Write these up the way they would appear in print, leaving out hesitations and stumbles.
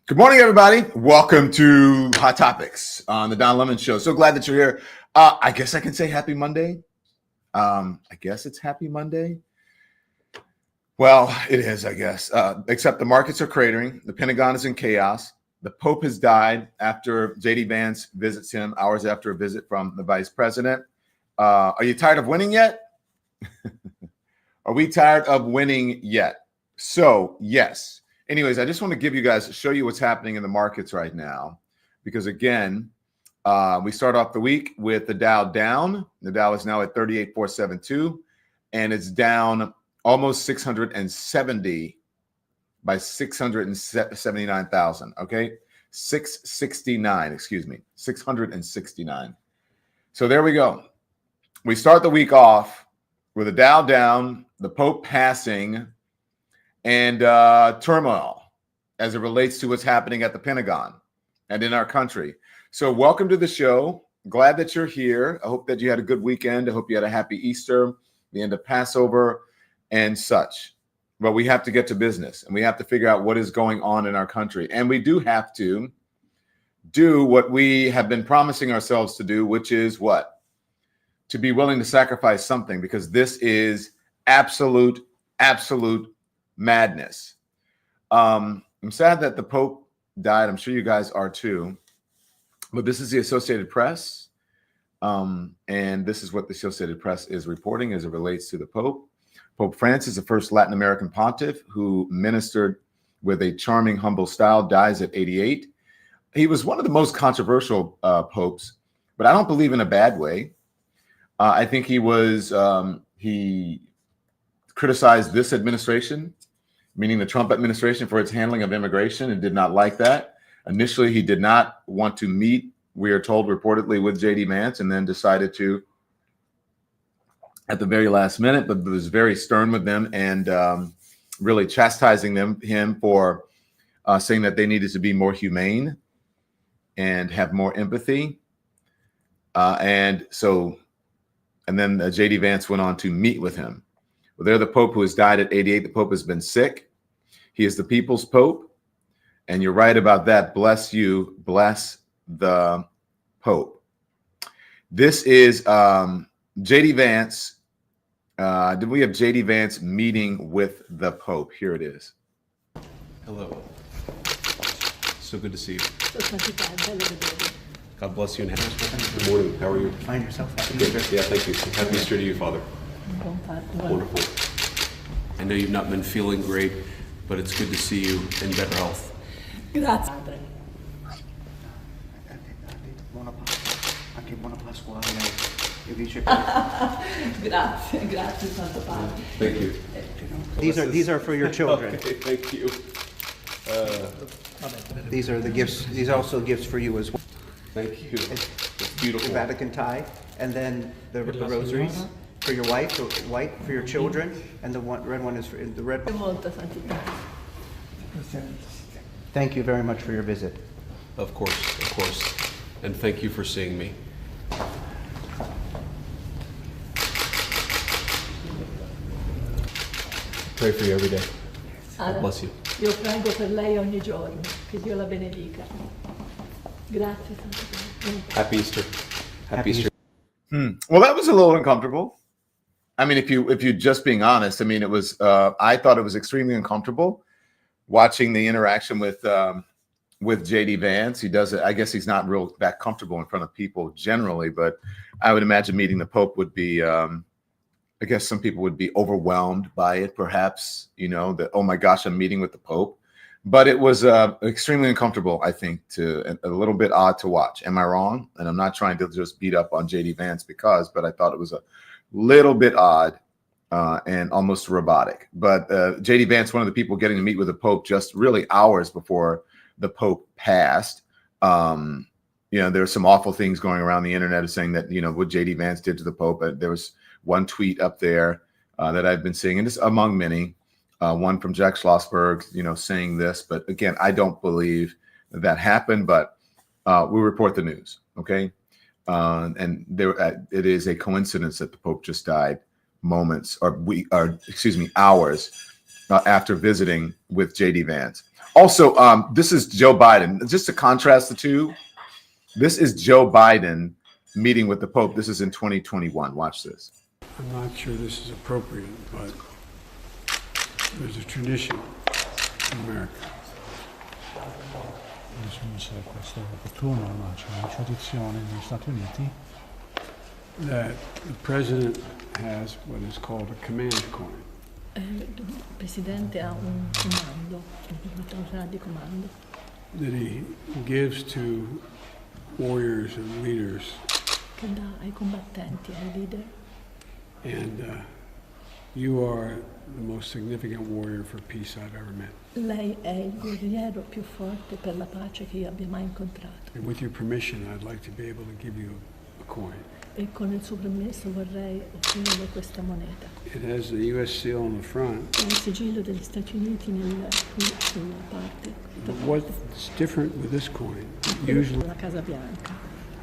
Good morning, everybody. Welcome to Hot Topics on the Don Lemon Show. So glad that you're here. I guess I can say happy Monday. I guess it's happy Monday. Well, it is, I guess. Except the markets are cratering. The Pentagon is in chaos. The Pope has died after J.D. Vance visits him hours after a visit from the Vice President. Are you tired of winning yet? Are we tired of winning yet? So, yes. Anyways, I just want to show you what's happening in the markets right now. Because again, we start off the week with the Dow down. The Dow is now at 38,472. And it's down almost 670 by 679,000. Okay. 669. So there we go. We start the week off with the Dow down, the Pope passing, and turmoil as it relates to what's happening at the Pentagon and in our country. So welcome to the show. Glad that you're here. I hope that you had a good weekend. I hope you had a happy Easter, the end of Passover, and such. But we have to get to business, and we have to figure out what is going on in our country. And we do have to do what we have been promising ourselves to do, which is what? To be willing to sacrifice something, because this is absolute madness. I'm sad that the Pope died. I'm sure you guys are too. But this is the Associated Press. And this is what the Associated Press is reporting as it relates to the Pope. Pope Francis, the first Latin American pontiff who ministered with a charming, humble style, dies at 88. He was one of the most controversial popes, but I don't believe in a bad way. I think he criticized this administration, meaning the Trump administration, for its handling of immigration, and did not like that. Initially, he did not want to meet, we are told reportedly, with J.D. Vance, and then decided to at the very last minute, but was very stern with them and really chastising him for saying that they needed to be more humane and have more empathy. And then J.D. Vance went on to meet with him. Well, they're the Pope who has died at 88. The Pope has been sick. He is the people's Pope. And you're right about that. Bless you. Bless the Pope. This is J.D. Vance. Did we have J.D. Vance meeting with the Pope? Here it is. Hello. So good to see you. God bless you and good morning. How are you? Find yourself happy Easter. Yeah, thank you. Happy Easter to you, Father. Wonderful. I know you've not been feeling great, but it's good to see you in better health. Grazie. Buona Pasqua. Grazie Santo Padre. Thank you. These are for your children. Okay, thank you. These are the gifts. These are also gifts for you as well. Thank you. It's beautiful. The Vatican tie, and then the rosaries for your wife, the white for your children, and the red one is for the red. Molta santità. Thank you very much for your visit. Of course. And thank you for seeing me. Pray for you every day. God bless you. Io prego per lei ogni giorno, che Dio la benedica. Grazie Santo Padre. Happy Easter. Happy Easter. Well, that was a little uncomfortable. I mean, if you just being honest, I mean, it was. I thought it was extremely uncomfortable watching the interaction with J.D. Vance. He does it. I guess he's not real that comfortable in front of people generally, but I would imagine meeting the Pope would be. I guess some people would be overwhelmed by it, perhaps. That, oh my gosh, I'm meeting with the Pope. But it was extremely uncomfortable, I think, a little bit odd to watch. Am I wrong? And I'm not trying to just beat up on J.D. Vance but I thought it was a little bit odd and almost robotic. But J.D. Vance, one of the people getting to meet with the Pope just really hours before the Pope passed. There's some awful things going around the internet saying that, what J.D. Vance did to the Pope. There was one tweet up there that I've been seeing, and just among many, one from Jack Schlossberg, saying this. But again, I don't believe that happened, but we report the news. Okay. And it is a coincidence that the Pope just died hours after visiting with J.D. Vance. Also, this is Joe Biden. Just to contrast the two, this is Joe Biden meeting with the Pope. This is in 2021. Watch this. I'm not sure this is appropriate, but there's a tradition in America Nessuno sa questo è opportuno, ma c'è una tradizione negli Stati Uniti that the president has what is called a command coin. Il Presidente ha un comando, una clausola di comando, That he gives to warriors and leaders, che dà ai combattenti, ai leader. and you are the most significant warrior for peace I've ever met. Lei è il guerriero più forte per la pace che io abbia mai incontrato. And with your permission, I'd like to be able to give you a coin. E con il suo permesso vorrei offrire questa moneta. It has the U.S. seal on the front. C'è il sigillo degli Stati Uniti sulla parte. But what's different with this coin, usually, La Casa Bianca.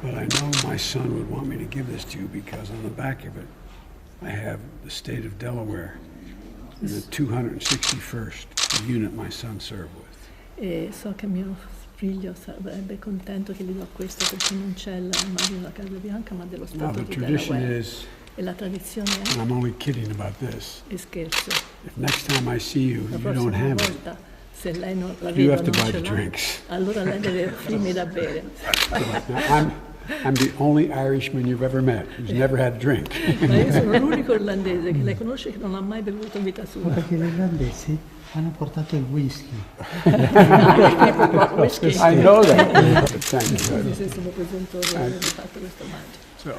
but I know my son would want me to give this to you because on the back of it, I have the state of Delaware, and the 261st unit my son served with. E so che mio figlio sarebbe contento che gli do questo perché non c'è l'immagine della Casa Bianca ma dello Now Stato the di tradition Delaware. is, E la tradizione and I'm only kidding about this, è scherzo. if next time I see you, La you don't prossima have it, volta, se lei non la you vede have to non buy ce the l'ha, drinks. allora lei deve offrirmi da bere. Now, I'm the only Irishman you've ever met who's never had a drink. Ma io sono l'unico irlandese che lei conosce che non ha mai bevuto in vita sua. perché gli irlandesi hanno portato il whisky. Whisky. I know that. Thank you. Sì, sono presentore di aver fatto questo omaggio. So,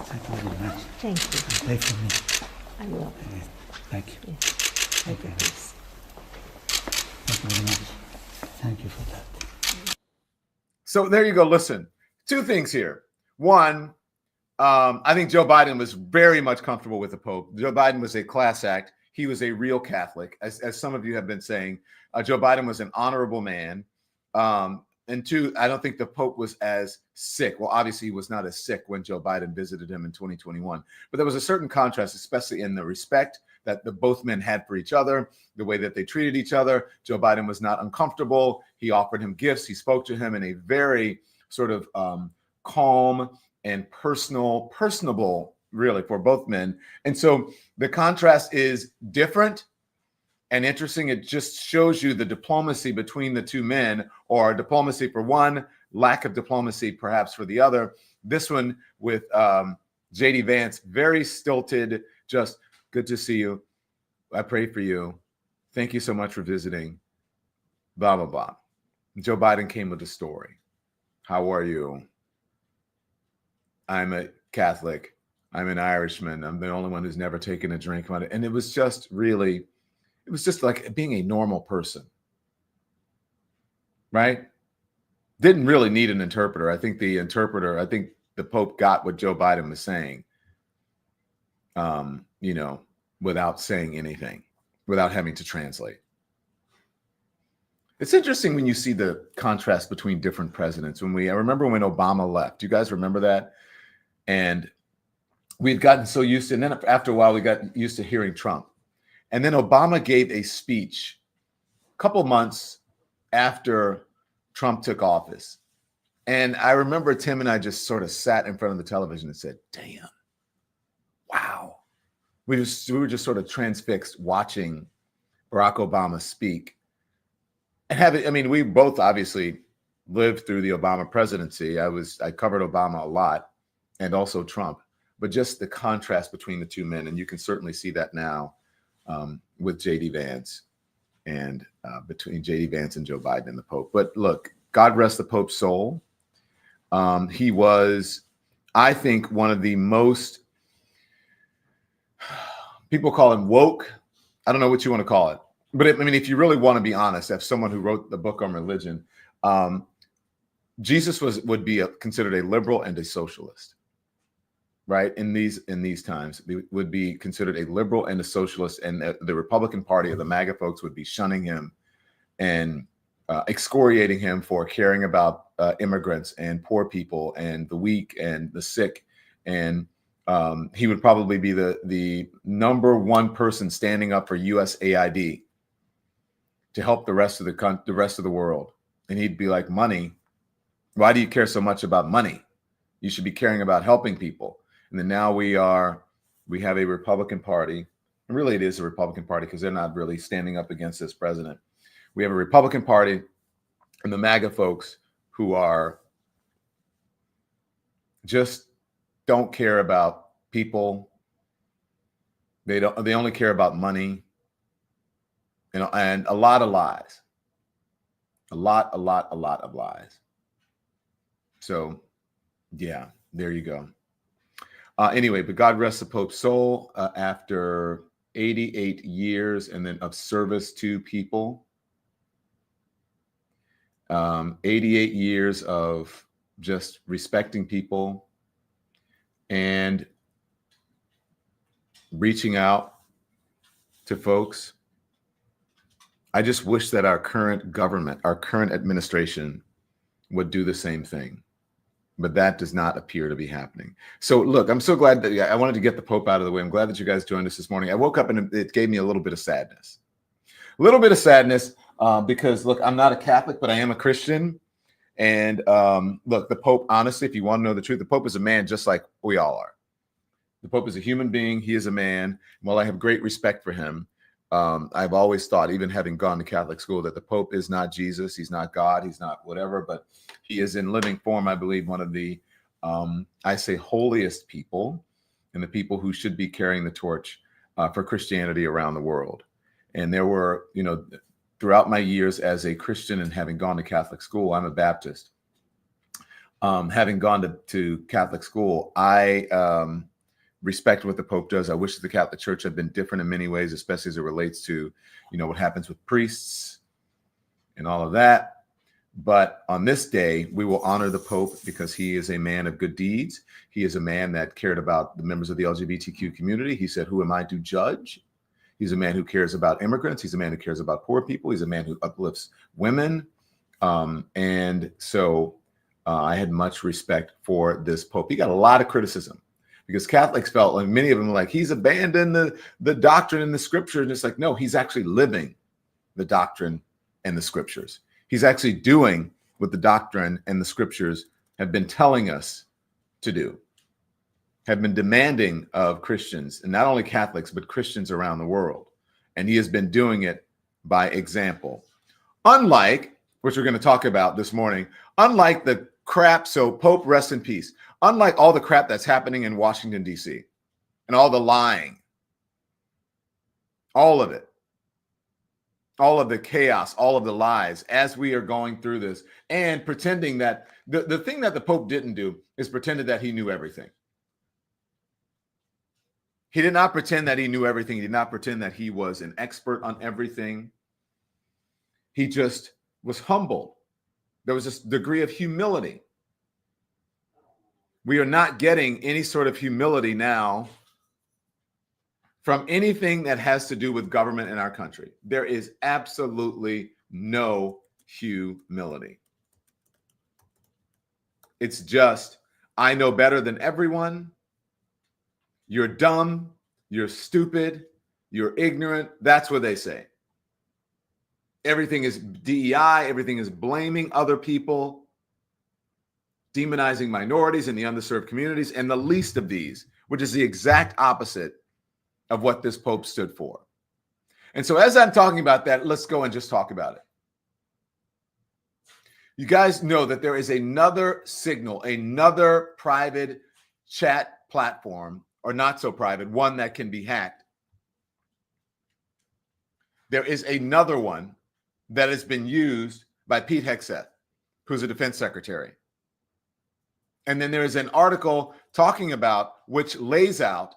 Thank you very much. Thank you. Pray for me. I will. Thank you. Thank you, please. Thank you very much. Thank you for that. So there you go. Listen, two things here. One, I think Joe Biden was very much comfortable with the Pope. Joe Biden was a class act. He was a real Catholic, as some of you have been saying. Joe Biden was an honorable man. And two, I don't think the Pope was as sick. Well, obviously, he was not as sick when Joe Biden visited him in 2021. But there was a certain contrast, especially in the respect that the both men had for each other, the way that they treated each other. Joe Biden was not uncomfortable. He offered him gifts. He spoke to him in a very sort of calm and personable, really, for both men. And so the contrast is different and interesting. It just shows you the diplomacy between the two men, or diplomacy for one, lack of diplomacy perhaps for the other. This one with J.D. Vance, very stilted, just good to see you. I pray for you. Thank you so much for visiting. Blah, blah, blah. Joe Biden came with a story. How are you? I'm a Catholic. I'm an Irishman. I'm the only one who's never taken a drink on it. And it was just really, it was just like being a normal person, right? Didn't really need an interpreter. I think the Pope got what Joe Biden was saying, without saying anything, without having to translate. It's interesting when you see the contrast between different presidents. I remember when Obama left. Do you guys remember that? And we'd gotten so used to, and then after a while, we got used to hearing Trump. And then Obama gave a speech a couple months after Trump took office. And I remember Tim and I just sort of sat in front of the television and said, damn, wow. We were just sort of transfixed watching Barack Obama speak. And we both obviously lived through the Obama presidency. I covered Obama a lot, and also Trump, but just the contrast between the two men. And you can certainly see that now with J.D. Vance and between J.D. Vance and Joe Biden and the Pope. But look, God rest the Pope's soul. He was, I think, one of the most, people call him woke. I don't know what you want to call it. But if you really want to be honest, as someone who wrote the book on religion, Jesus would be considered a liberal and a socialist, right? In these times, he would be considered a liberal and a socialist, and the Republican Party or the MAGA folks would be shunning him and excoriating him for caring about immigrants and poor people and the weak and the sick And he would probably be the number one person standing up for USAID to help the rest of the world. And he'd be like, money. Why do you care so much about money? You should be caring about helping people. And then now we have a Republican Party. And really, it is a Republican Party because they're not really standing up against this president. We have a Republican Party and the MAGA folks who are just don't care about people. They only care about money. And a lot of lies. A lot of lies. So, yeah, there you go. Anyway, but God rest the Pope's soul after 88 years and then of service to people. 88 years of just respecting people and reaching out to folks. I just wish that our current government, our current administration would do the same thing. But that does not appear to be happening. So look, I'm so glad that I wanted to get the Pope out of the way. I'm glad that you guys joined us this morning. I woke up and it gave me a little bit of sadness. Because look, I'm not a Catholic, but I am a Christian. And look, the Pope, honestly, if you want to know the truth, the Pope is a man just like we all are. The Pope is a human being. He is a man. While I have great respect for him, I've always thought, even having gone to Catholic school, that the Pope is not Jesus. He's not God. He's not whatever, but he is in living form, I believe, one of the, holiest people and the people who should be carrying the torch for Christianity around the world. And there were, throughout my years as a Christian and having gone to Catholic school, I'm a Baptist. Having gone to Catholic school, I respect what the Pope does. I wish the Catholic Church had been different in many ways, especially as it relates to, what happens with priests and all of that. But on this day, we will honor the Pope because he is a man of good deeds. He is a man that cared about the members of the LGBTQ community. He said, "Who am I to judge?" He's a man who cares about immigrants. He's a man who cares about poor people. He's a man who uplifts women. And so I had much respect for this Pope. He got a lot of criticism because Catholics felt, like many of them were like, he's abandoned the doctrine and the scripture. And it's like, no, he's actually living the doctrine and the scriptures. He's actually doing what the doctrine and the scriptures have been telling us to do, have been demanding of Christians, and not only Catholics, but Christians around the world. And he has been doing it by example. Unlike, which we're going to talk about this morning, unlike the crap, so Pope, rest in peace, unlike all the crap that's happening in Washington, D.C., and all the lying, all of it, all of the chaos, all of the lies as we are going through this and pretending that the thing that the Pope didn't do is pretended that he knew everything. He did not pretend that he knew everything. He did not pretend that he was an expert on everything. He just was humble. There was this degree of humility. We are not getting any sort of humility now from anything that has to do with government in our country. There is absolutely no humility. It's just, I know better than everyone. You're dumb, you're stupid, you're ignorant. That's what they say. Everything is DEI, everything is blaming other people, demonizing minorities and the underserved communities, and the least of these, which is the exact opposite of what this Pope stood for. And so as I'm talking about that, let's go and just talk about it. You guys know that there is another Signal, another private chat platform, or not so private, one that can be hacked. There is another one that has been used by Pete Hegseth, who's a defense secretary. And then there is an article talking about which lays out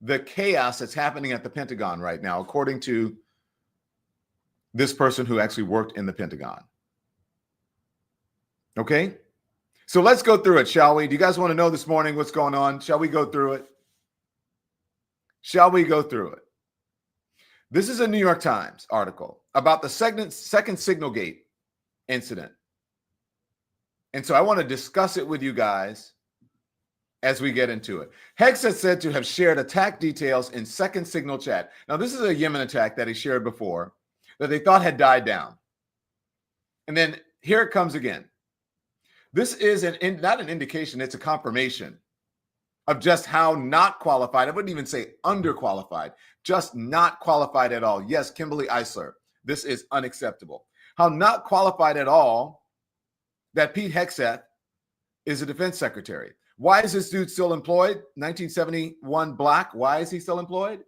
the chaos that's happening at the Pentagon right now, according to this person who actually worked in the Pentagon. Okay? So let's go through it, shall we? Do you guys want to know this morning what's going on? Shall we go through it? Shall we go through it? This is a New York Times article about the second Signal Gate incident. And so I want to discuss it with you guys as we get into it. Hegseth said to have shared attack details in second signal chat. Now, this is a Yemen attack that he shared before that they thought had died down. And then here it comes again. This is not an indication, it's a confirmation of just how not qualified, I wouldn't even say underqualified, just not qualified at all. Yes, Kimberly Eisler, this is unacceptable. How not qualified at all that Pete Hegseth is a defense secretary. Why is this dude still employed? 1971 black. Why is he still employed?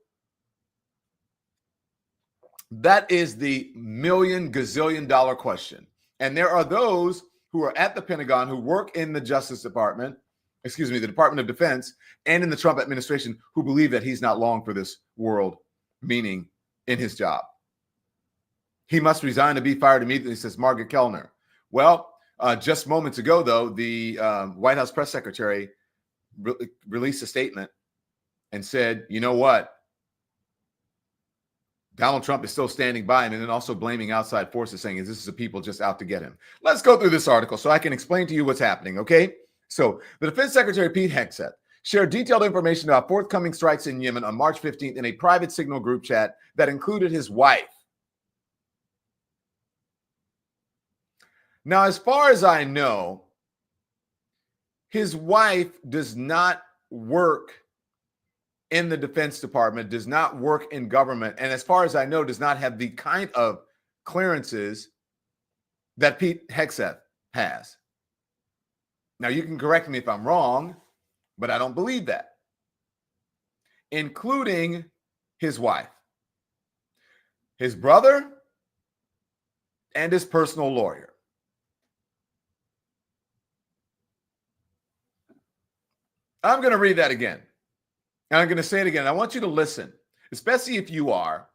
That is the million gazillion dollar question. And there are those who are at the Pentagon who work in the Justice Department, the Department of Defense, and in the Trump administration who believe that he's not long for this world, meaning in his job. He must resign to be fired immediately, says Margaret Kellner. Well, just moments ago, though, the White House press secretary released a statement and said, you know what? Donald Trump is still standing by him, and then also blaming outside forces, saying, this is the people just out to get him. Let's go through this article so I can explain to you what's happening, okay? So the Defense Secretary, Pete Hegseth, shared detailed information about forthcoming strikes in Yemen on March 15th in a private Signal group chat that included his wife. Now, as far as I know, his wife does not work in the Defense Department, does not work in government, and as far as I know, does not have the kind of clearances that Pete Hegseth has. Now, you can correct me if I'm wrong, but I don't believe that, including his wife, his brother, and his personal lawyer. I'm going to read that again. And I'm going to say it again. I want you to listen, especially if you are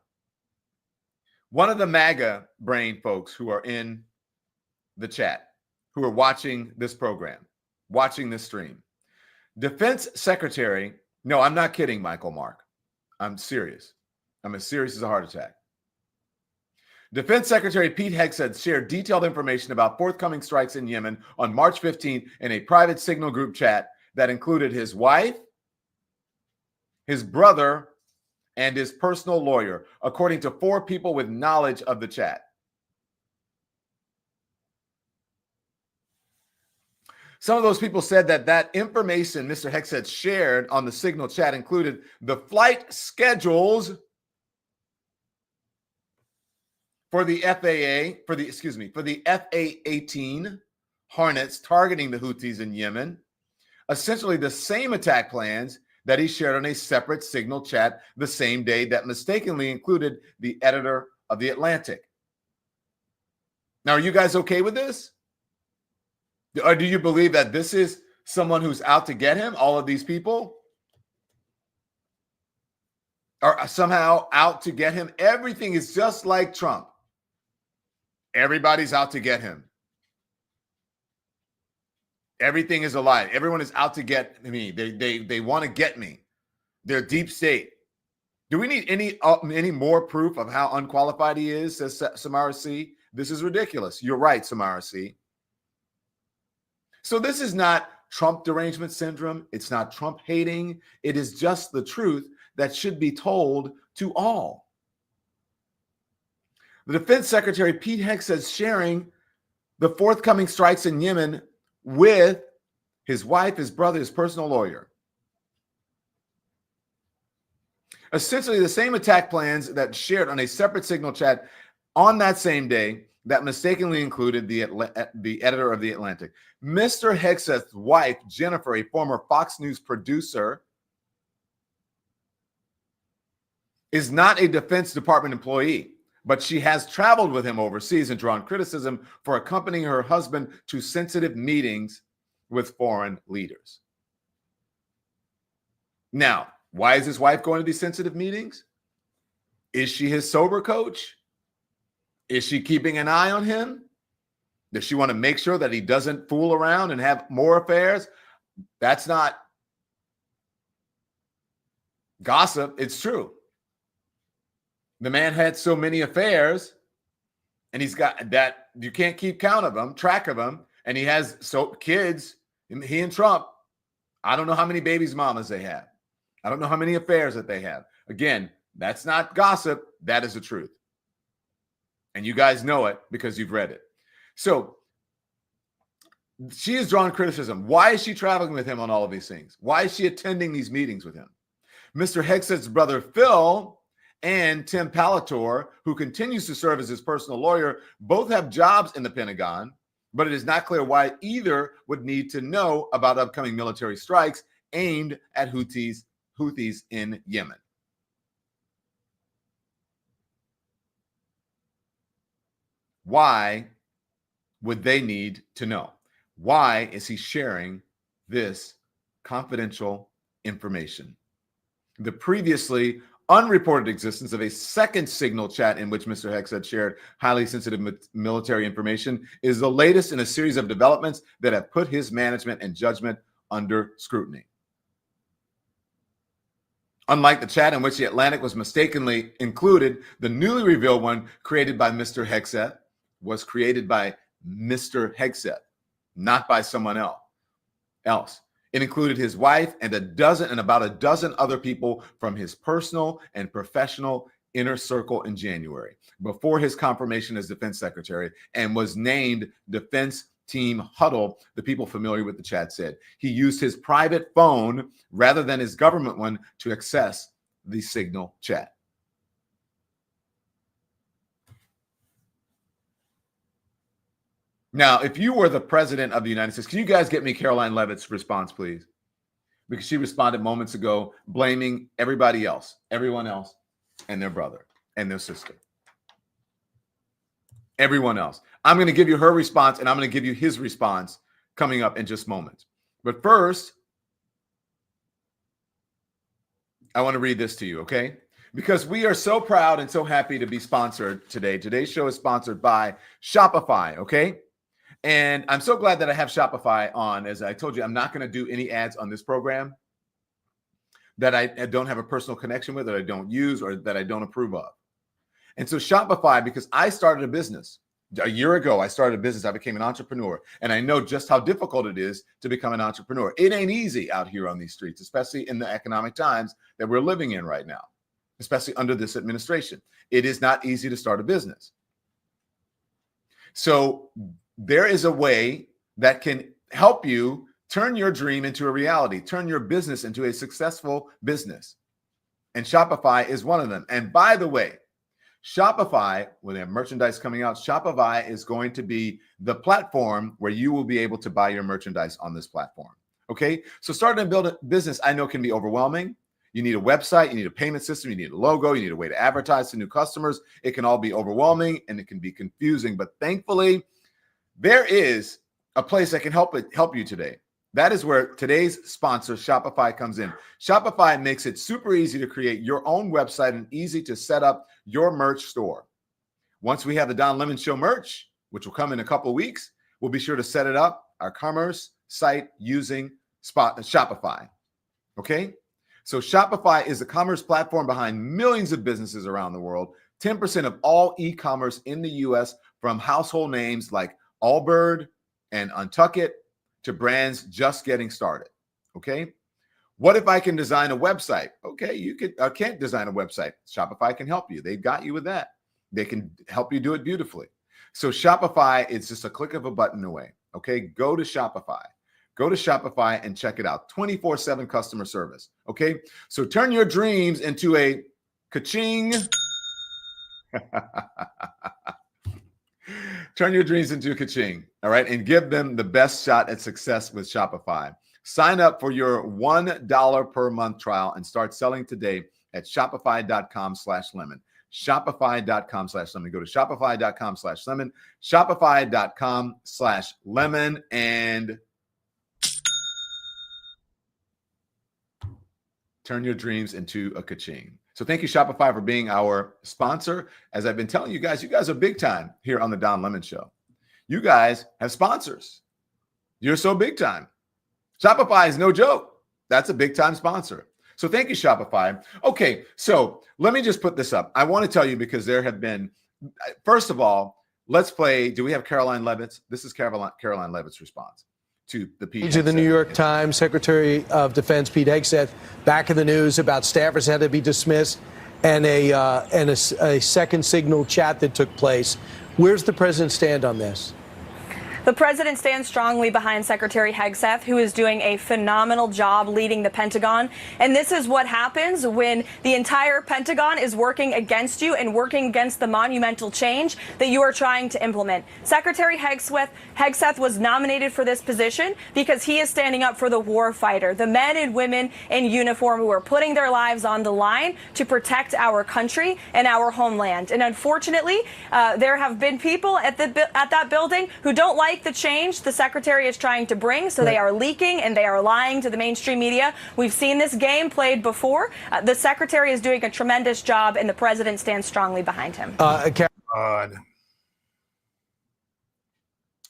one of the MAGA brain folks who are in the chat, who are watching this program, watching this stream. Defense Secretary, no, I'm not kidding, Michael Mark. I'm serious. I'm as serious as a heart attack. Defense Secretary Pete Hegseth shared detailed information about forthcoming strikes in Yemen on March 15th in a private Signal group chat that included his wife, his brother, and his personal lawyer, according to 4 people with knowledge of the chat. Some of those people said that information Mr. Hegseth shared on the Signal chat included the flight schedules for the for the F-A-18 Hornets targeting the Houthis in Yemen, essentially the same attack plans that he shared on a separate Signal chat the same day that mistakenly included the editor of The Atlantic. Now, are you guys okay with this? Or do you believe that this is someone who's out to get him, all of these people? Are somehow out to get him? Everything is just like Trump. Everybody's out to get him. Everything is a lie. Everyone is out to get me. They want to get me. They're deep state. Do we need any more proof of how unqualified he is, says Samara C? This is ridiculous. You're right, Samara C. So this is not Trump derangement syndrome. It's not Trump hating. It is just the truth that should be told to all. The Defense Secretary, Pete Hegseth, sharing the forthcoming strikes in Yemen with his wife, his brother, his personal lawyer. Essentially the same attack plans that shared on a separate Signal chat on that same day that mistakenly included the editor of The Atlantic. Mr. Hegseth's wife, Jennifer, a former Fox News producer, is not a Defense Department employee, but she has traveled with him overseas and drawn criticism for accompanying her husband to sensitive meetings with foreign leaders. Now, why is his wife going to these sensitive meetings? Is she his sober coach? Is she keeping an eye on him? Does she want to make sure that he doesn't fool around and have more affairs? That's not gossip. It's true. The man had so many affairs, and he's got that you can't keep track of them, and he has kids. He and Trump I don't know how many babies mamas they have. I don't know how many affairs that they have. Again, that's not gossip. That is the truth. And you guys know it because you've read it. So she has drawn criticism. Why is she traveling with him on all of these things? Why is she attending these meetings with him? Mr. Hegseth's brother, Phil, and Tim Palator, who continues to serve as his personal lawyer, both have jobs in the Pentagon, but it is not clear why either would need to know about upcoming military strikes aimed at Houthis in Yemen. Why would they need to know? Why is he sharing this confidential information? The previously unreported existence of a second signal chat in which Mr. Hegseth shared highly sensitive military information is the latest in a series of developments that have put his management and judgment under scrutiny. Unlike the chat in which the Atlantic was mistakenly included, the newly revealed one created by Mr. Hegseth was created by Mr. Hegseth, not by someone else. It included his wife and about a dozen other people from his personal and professional inner circle in January, before his confirmation as defense secretary, and was named Defense Team Huddle. The people familiar with the chat said he used his private phone rather than his government one to access the signal chat. Now, if you were the president of the United States, can you guys get me Caroline Leavitt's response, please? Because she responded moments ago, blaming everybody else, everyone else, and their brother and their sister. Everyone else. I'm going to give you her response, and I'm going to give you his response coming up in just moments. But first, I want to read this to you, okay? Because we are so proud and so happy to be sponsored today. Today's show is sponsored by Shopify, okay? And I'm so glad that I have Shopify on. As I told you, I'm not going to do any ads on this program that I don't have a personal connection with, that I don't use, or that I don't approve of. And so Shopify, because I started a business a year ago, I became an entrepreneur, and I know just how difficult it is to become an entrepreneur. It ain't easy out here on these streets, especially in the economic times that we're living in right now, especially under this administration. It is not easy to start a business. So there is a way that can help you turn your dream into a reality, turn your business into a successful business. And Shopify is one of them. And by the way, Shopify, when they have merchandise coming out, Shopify is going to be the platform where you will be able to buy your merchandise on this platform. Okay? So starting and building a business, I know, can be overwhelming. You need a website, you need a payment system, you need a logo, you need a way to advertise to new customers. It can all be overwhelming and it can be confusing. But thankfully, there is a place that can help you today. That is where today's sponsor, Shopify, comes in. Shopify makes it super easy to create your own website and easy to set up your merch store. Once we have the Don Lemon Show merch, which will come in a couple of weeks, we'll be sure to set it up, our commerce site, using Shopify. Okay? So Shopify is the commerce platform behind millions of businesses around the world. 10% of all e-commerce in the U.S., from household names like Allbird and Untuckit to brands just getting started. Okay. What if I can design a website? Okay. You can't design a website. Shopify can help you. They've got you with that. They can help you do it beautifully. So Shopify is just a click of a button away. Okay. Go to Shopify and check it out. 24/7 customer service. Okay. So turn your dreams into a ka-ching. Turn your dreams into a ka-ching, all right? And give them the best shot at success with Shopify. Sign up for your $1 per month trial and start selling today at shopify.com/lemon. Shopify.com/lemon. Go to shopify.com/lemon. Shopify.com/lemon and turn your dreams into a ka-ching. So thank you, Shopify, for being our sponsor. As I've been telling you guys are big time here on the Don Lemon Show. You guys have sponsors. You're so big time. Shopify is no joke. That's a big time sponsor. So thank you, Shopify. Okay, so let me just put this up. I want to tell you, because there have been, first of all, let's play. Do we have Caroline Leavitt's? This is Caroline Leavitt's response to the Pete To the Hegseth. New York Times, Secretary of Defense Pete Hegseth back in the news about staffers had to be dismissed and a second signal chat that took place. Where's the president stand on this? The president stands strongly behind Secretary Hegseth, who is doing a phenomenal job leading the Pentagon. And this is what happens when the entire Pentagon is working against you and working against the monumental change that you are trying to implement. Secretary Hegseth was nominated for this position because he is standing up for the war fighter, the men and women in uniform who are putting their lives on the line to protect our country and our homeland. And unfortunately, there have been people at that building who don't like the change the secretary is trying to bring, so they are leaking and they are lying to the mainstream media. We've seen this game played before. The secretary is doing a tremendous job, and the president stands strongly behind him. God.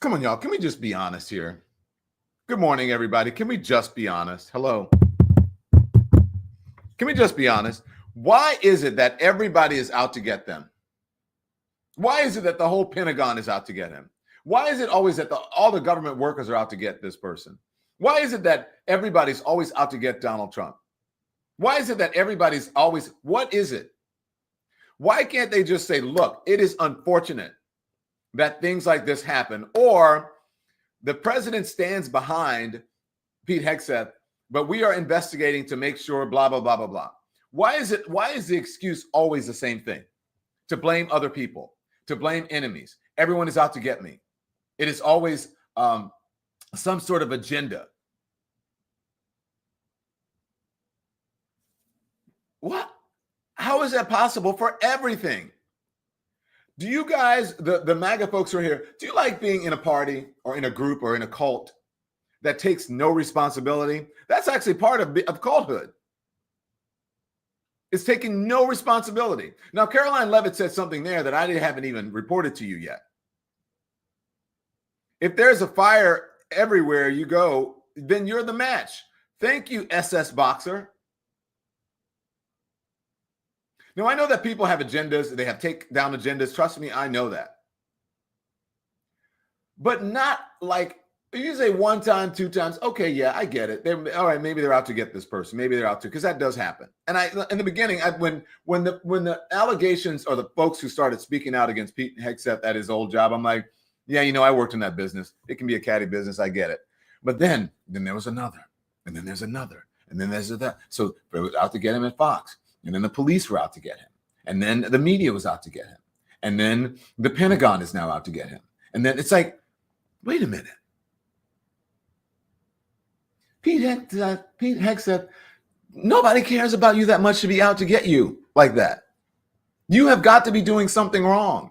Come on, y'all. Can we just be honest here? Good morning, everybody. Can we just be honest? Hello. Can we just be honest? Why is it that everybody is out to get them? Why is it that the whole Pentagon is out to get him? Why is it always that all the government workers are out to get this person? Why is it that everybody's always out to get Donald Trump? Why is it that everybody's always, what is it? Why can't they just say, look, it is unfortunate that things like this happen, or the president stands behind Pete Hegseth, but we are investigating to make sure blah, blah, blah, blah, blah. Why is the excuse always the same thing? To blame other people, to blame enemies. Everyone is out to get me. It is always some sort of agenda. What? How is that possible for everything? Do you guys, the MAGA folks who are here, do you like being in a party or in a group or in a cult that takes no responsibility? That's actually part of culthood. It's taking no responsibility. Now, Caroline Levitt said something there that I haven't even reported to you yet. If there's a fire everywhere you go, then you're the match. Thank you, SS Boxer. Now, I know that people have agendas. They have takedown agendas. Trust me, I know that. But not like, you say one time, two times. Okay, yeah, I get it. All right, maybe they're out to get this person. Maybe they're out to, because that does happen. And in the beginning, when the allegations or the folks who started speaking out against Pete Hegseth at his old job, I'm like, yeah, I worked in that business. It can be a catty business. I get it. But then there was another, and then there's another, and then there's that. So they were out to get him at Fox, and then the police were out to get him, and then the media was out to get him, and then the Pentagon is now out to get him. And then it's like, wait a minute. Pete Hegseth, nobody cares about you that much to be out to get you like that. You have got to be doing something wrong.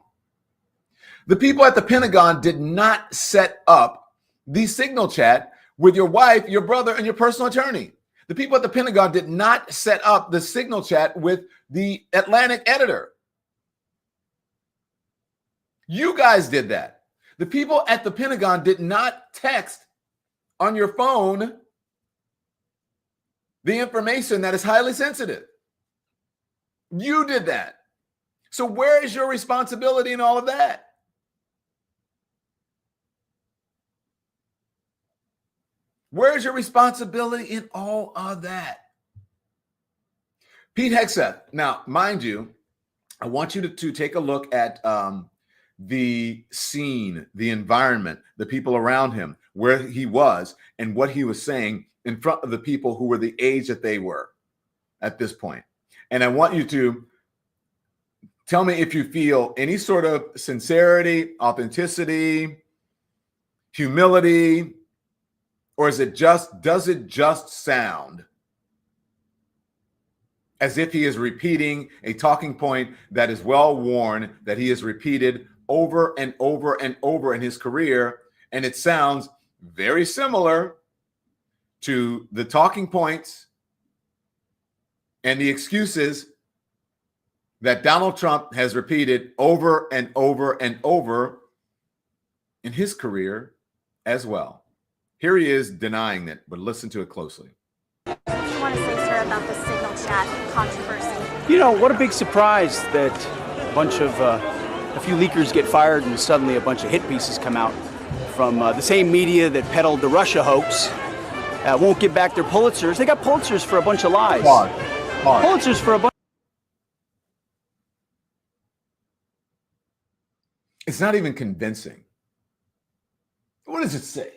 The people at the Pentagon did not set up the signal chat with your wife, your brother, and your personal attorney. The people at the Pentagon did not set up the signal chat with the Atlantic editor. You guys did that. The people at the Pentagon did not text on your phone the information that is highly sensitive. You did that. So where is your responsibility in all of that? Where's your responsibility in all of that? Pete Hegseth. Now, mind you, I want you to take a look at the scene, the environment, the people around him, where he was, and what he was saying in front of the people who were the age that they were at this point. And I want you to tell me if you feel any sort of sincerity, authenticity, humility, or does it just sound as if he is repeating a talking point that is well worn, that he has repeated over and over and over in his career, and it sounds very similar to the talking points and the excuses that Donald Trump has repeated over and over and over in his career as well. Here he is denying it, but listen to it closely. What do you want to say, sir, about the signal chat controversy? You know, what a big surprise that a few leakers get fired and suddenly a bunch of hit pieces come out from the same media that peddled the Russia hoax won't give back their Pulitzers. They got Pulitzers for a bunch of lies. Pulitzers for a bunch. It's not even convincing. What does it say?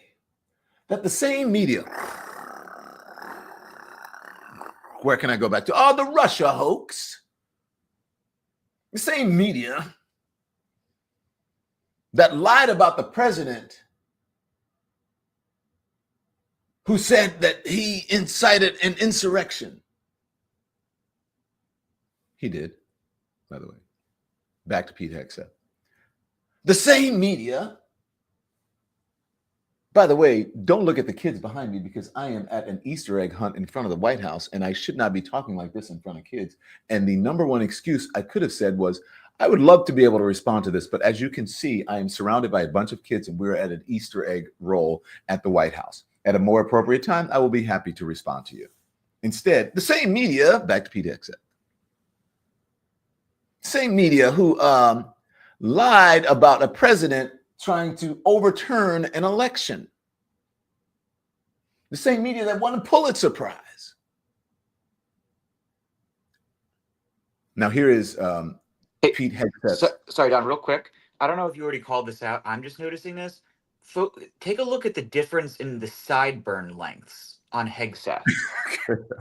That the same media. Where can I go back to? Oh, the Russia hoax. The same media that lied about the president who said that he incited an insurrection. He did, by the way. Back to Pete Hegseth. The same media. By the way, don't look at the kids behind me because I am at an Easter egg hunt in front of the White House and I should not be talking like this in front of kids. And the number one excuse I could have said was, I would love to be able to respond to this, but as you can see, I am surrounded by a bunch of kids and we're at an Easter egg roll at the White House. At a more appropriate time, I will be happy to respond to you. Instead, the same media, back to Pete Hegseth, same media who lied about a president trying to overturn an election. The same media that won a Pulitzer Prize. Now here is Pete Hegseth. Sorry, Don, real quick. I don't know if you already called this out. I'm just noticing this. Take a look at the difference in the sideburn lengths on Hegseth.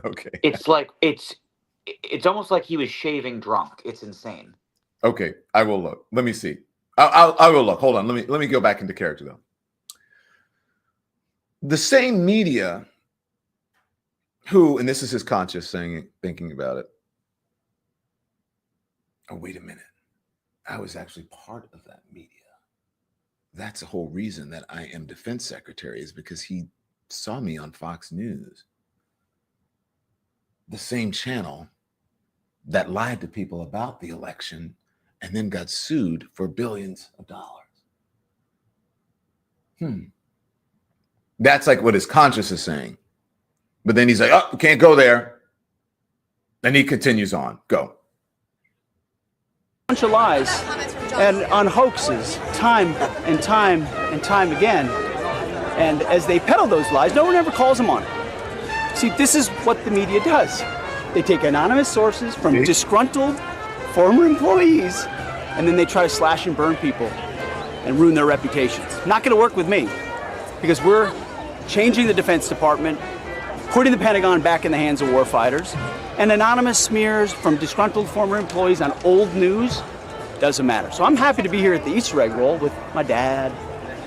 Okay. It's like it's almost like he was shaving drunk. It's insane. Okay, I will look. Let me see. I will look. Hold on. Let me go back into character though. The same media who, and this is his conscious thinking about it. Oh, wait a minute. I was actually part of that media. That's the whole reason that I am defense secretary, is because he saw me on Fox News. The same channel that lied to people about the election and then got sued for billions of dollars. That's like what his conscience is saying. But then he's like, oh, can't go there. And he continues on. Go. Bunch of lies and on hoaxes time and time and time again. And as they peddle those lies, no one ever calls them on it. See, this is what the media does. They take anonymous sources from disgruntled former employees, and then they try to slash and burn people and ruin their reputations. Not going to work with me, because we're changing the Defense Department, putting the Pentagon back in the hands of warfighters, and anonymous smears from disgruntled former employees on old news doesn't matter. So I'm happy to be here at the Easter egg roll with my dad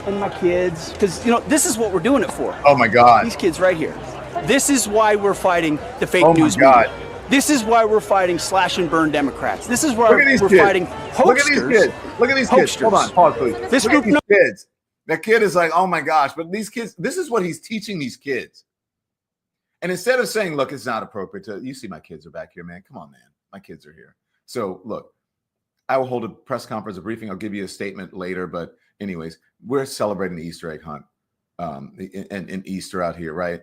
and my kids, because, you know, this is what we're doing it for. Oh my God. These kids right here. This is why we're fighting the fake news media. This is why we're fighting slash and burn Democrats. This is why we're fighting hoaxers. Look at these kids. Look at these kids. Hold on, pause, please. This Look group at these kids. That kid is like, oh my gosh, but these kids, this is what he's teaching these kids. And instead of saying, look, it's not appropriate to, you see my kids are back here, man. Come on, man. My kids are here. So look, I will hold a press conference, a briefing. I'll give you a statement later. But anyways, we're celebrating the Easter egg hunt and Easter out here, right?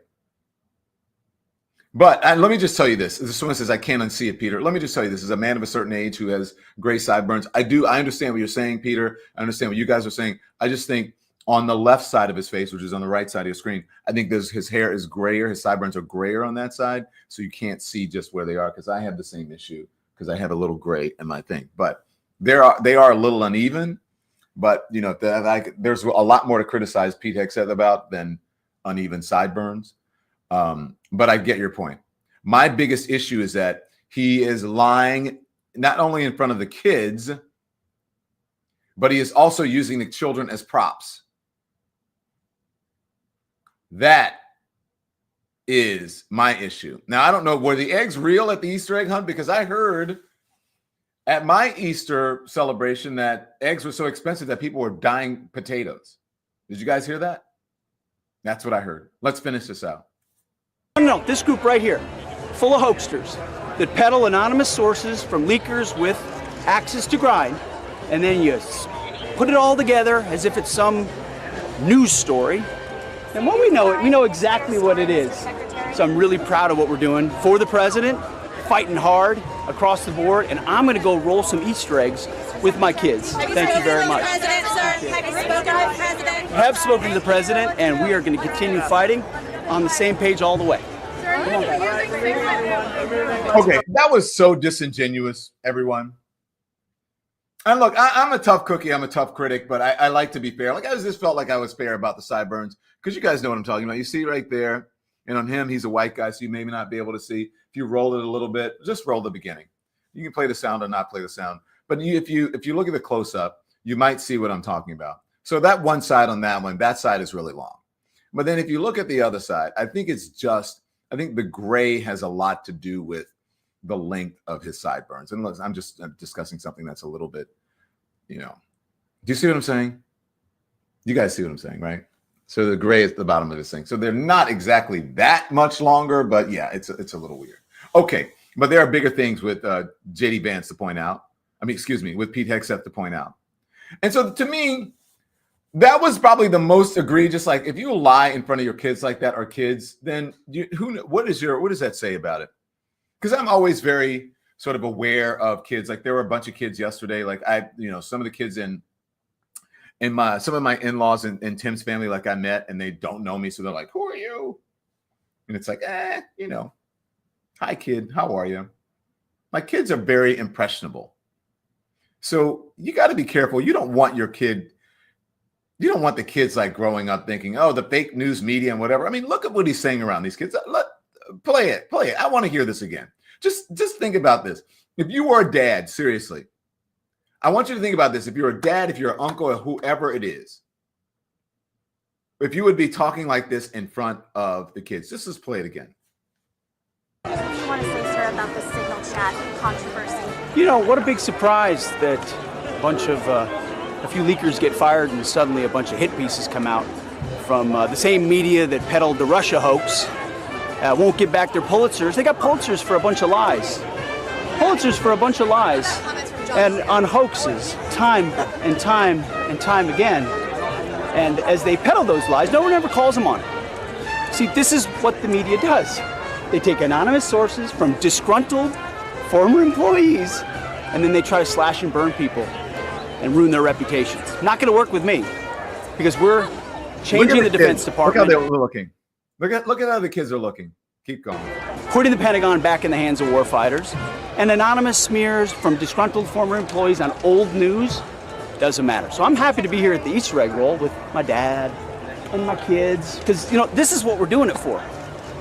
But let me just tell you this. Someone says, I can't unsee it, Peter. Let me just tell you this. As a man of a certain age who has gray sideburns, I understand what you're saying, Peter. I understand what you guys are saying. I just think on the left side of his face, which is on the right side of your screen, I think his hair is grayer. His sideburns are grayer on that side. So you can't see just where they are, because I have the same issue, because I have a little gray in my thing. But they are a little uneven. But, you know, there's a lot more to criticize Pete Hegseth about than uneven sideburns. But I get your point. My biggest issue is that he is lying not only in front of the kids, but he is also using the children as props. That is my issue. Now, I don't know, were the eggs real at the Easter egg hunt? Because I heard at my Easter celebration that eggs were so expensive that people were dying potatoes. Did you guys hear that? That's what I heard. Let's finish this out. No, this group right here, full of hoaxsters that peddle anonymous sources from leakers with axes to grind, and then you put it all together as if it's some news story. And when we know exactly what it is. So I'm really proud of what we're doing for the president, fighting hard across the board, and I'm going to go roll some Easter eggs with my kids. Thank you very much. Have spoken to the president, and we are going to continue fighting on the same page all the way. Okay, that was so disingenuous, everyone. And look, I'm a tough cookie. I'm a tough critic, but I like to be fair. Like, I just felt like I was fair about the sideburns because you guys know what I'm talking about. You see right there, and on him, he's a white guy, so you may not be able to see. If you roll it a little bit, just roll the beginning. You can play the sound or not play the sound. But if you look at the close-up, you might see what I'm talking about. So that one side on that one, that side is really long. But then if you look at the other side, I think the gray has a lot to do with the length of his sideburns. And look, I'm discussing something that's a little bit, do you see what I'm saying? You guys see what I'm saying, right? So the gray is the bottom of this thing. So they're not exactly that much longer, but yeah, it's a little weird. Okay, but there are bigger things with J.D. Vance to point out. With Pete Hegseth to point out. And so to me, that was probably the most egregious. Like, if you lie in front of your kids like that, or kids, then what does that say about it? Because I'm always very sort of aware of kids. Like, there were a bunch of kids yesterday. Like, some of the kids in some of my in-laws and Tim's family, like, I met, and they don't know me, so they're like, "Who are you?" And it's like, "Hi, kid, how are you?" My kids are very impressionable. So you got to be careful. You don't want the kids like growing up thinking, oh, the fake news media and whatever. I mean, look at what he's saying around these kids. Play it. I want to hear this again. Just think about this. If you were a dad, seriously, I want you to think about this. If you're a dad, if you're an uncle, or whoever it is, if you would be talking like this in front of the kids, just play it again. What do you want to say, sir, about the signal chat controversy? What a big surprise that a few leakers get fired and suddenly a bunch of hit pieces come out from the same media that peddled the Russia hoax. Won't give back their Pulitzers. They got Pulitzers for a bunch of lies. And on hoaxes, time and time again. And as they peddle those lies, no one ever calls them on it. See, this is what the media does. They take anonymous sources from disgruntled former employees, and then they try to slash and burn people and ruin their reputations. Not going to work with me, because we're changing the Defense Department. Look how they're looking. Look at how the kids are looking. Keep going. Putting the Pentagon back in the hands of warfighters, and anonymous smears from disgruntled former employees on old news doesn't matter. So I'm happy to be here at the Easter egg roll with my dad and my kids, because this is what we're doing it for.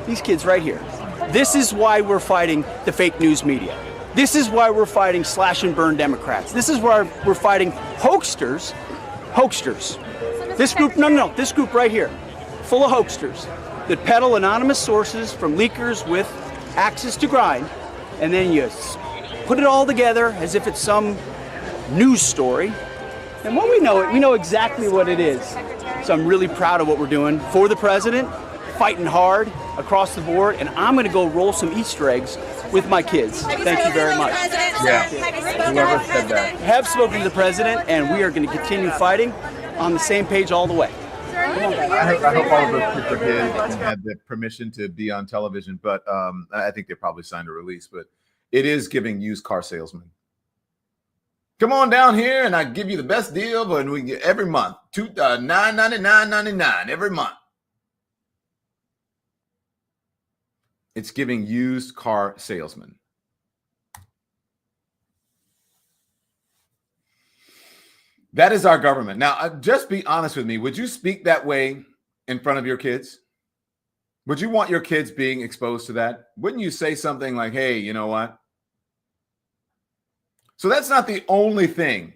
These kids right here. This is why we're fighting the fake news media. This is why we're fighting slash and burn Democrats. This is why we're fighting hoaxsters. This group right here, full of hoaxsters that peddle anonymous sources from leakers with axes to grind, and then you put it all together as if it's some news story. And when we know exactly what it is. So I'm really proud of what we're doing for the president, fighting hard across the board, and I'm going to go roll some Easter eggs with my kids. Thank you very much. Yeah. Whoever said that. Have spoken to the president, and we are going to continue fighting on the same page all the way. I hope all of those kids are kids and had the permission to be on television, but I think they probably signed a release. But it is giving used car salesmen. Come on down here, and I give you the best deal, but we get every month $9.99.99 every month. It's giving used car salesman. That is our government. Now, just be honest with me. Would you speak that way in front of your kids? Would you want your kids being exposed to that? Wouldn't you say something like, hey, you know what? So that's not the only thing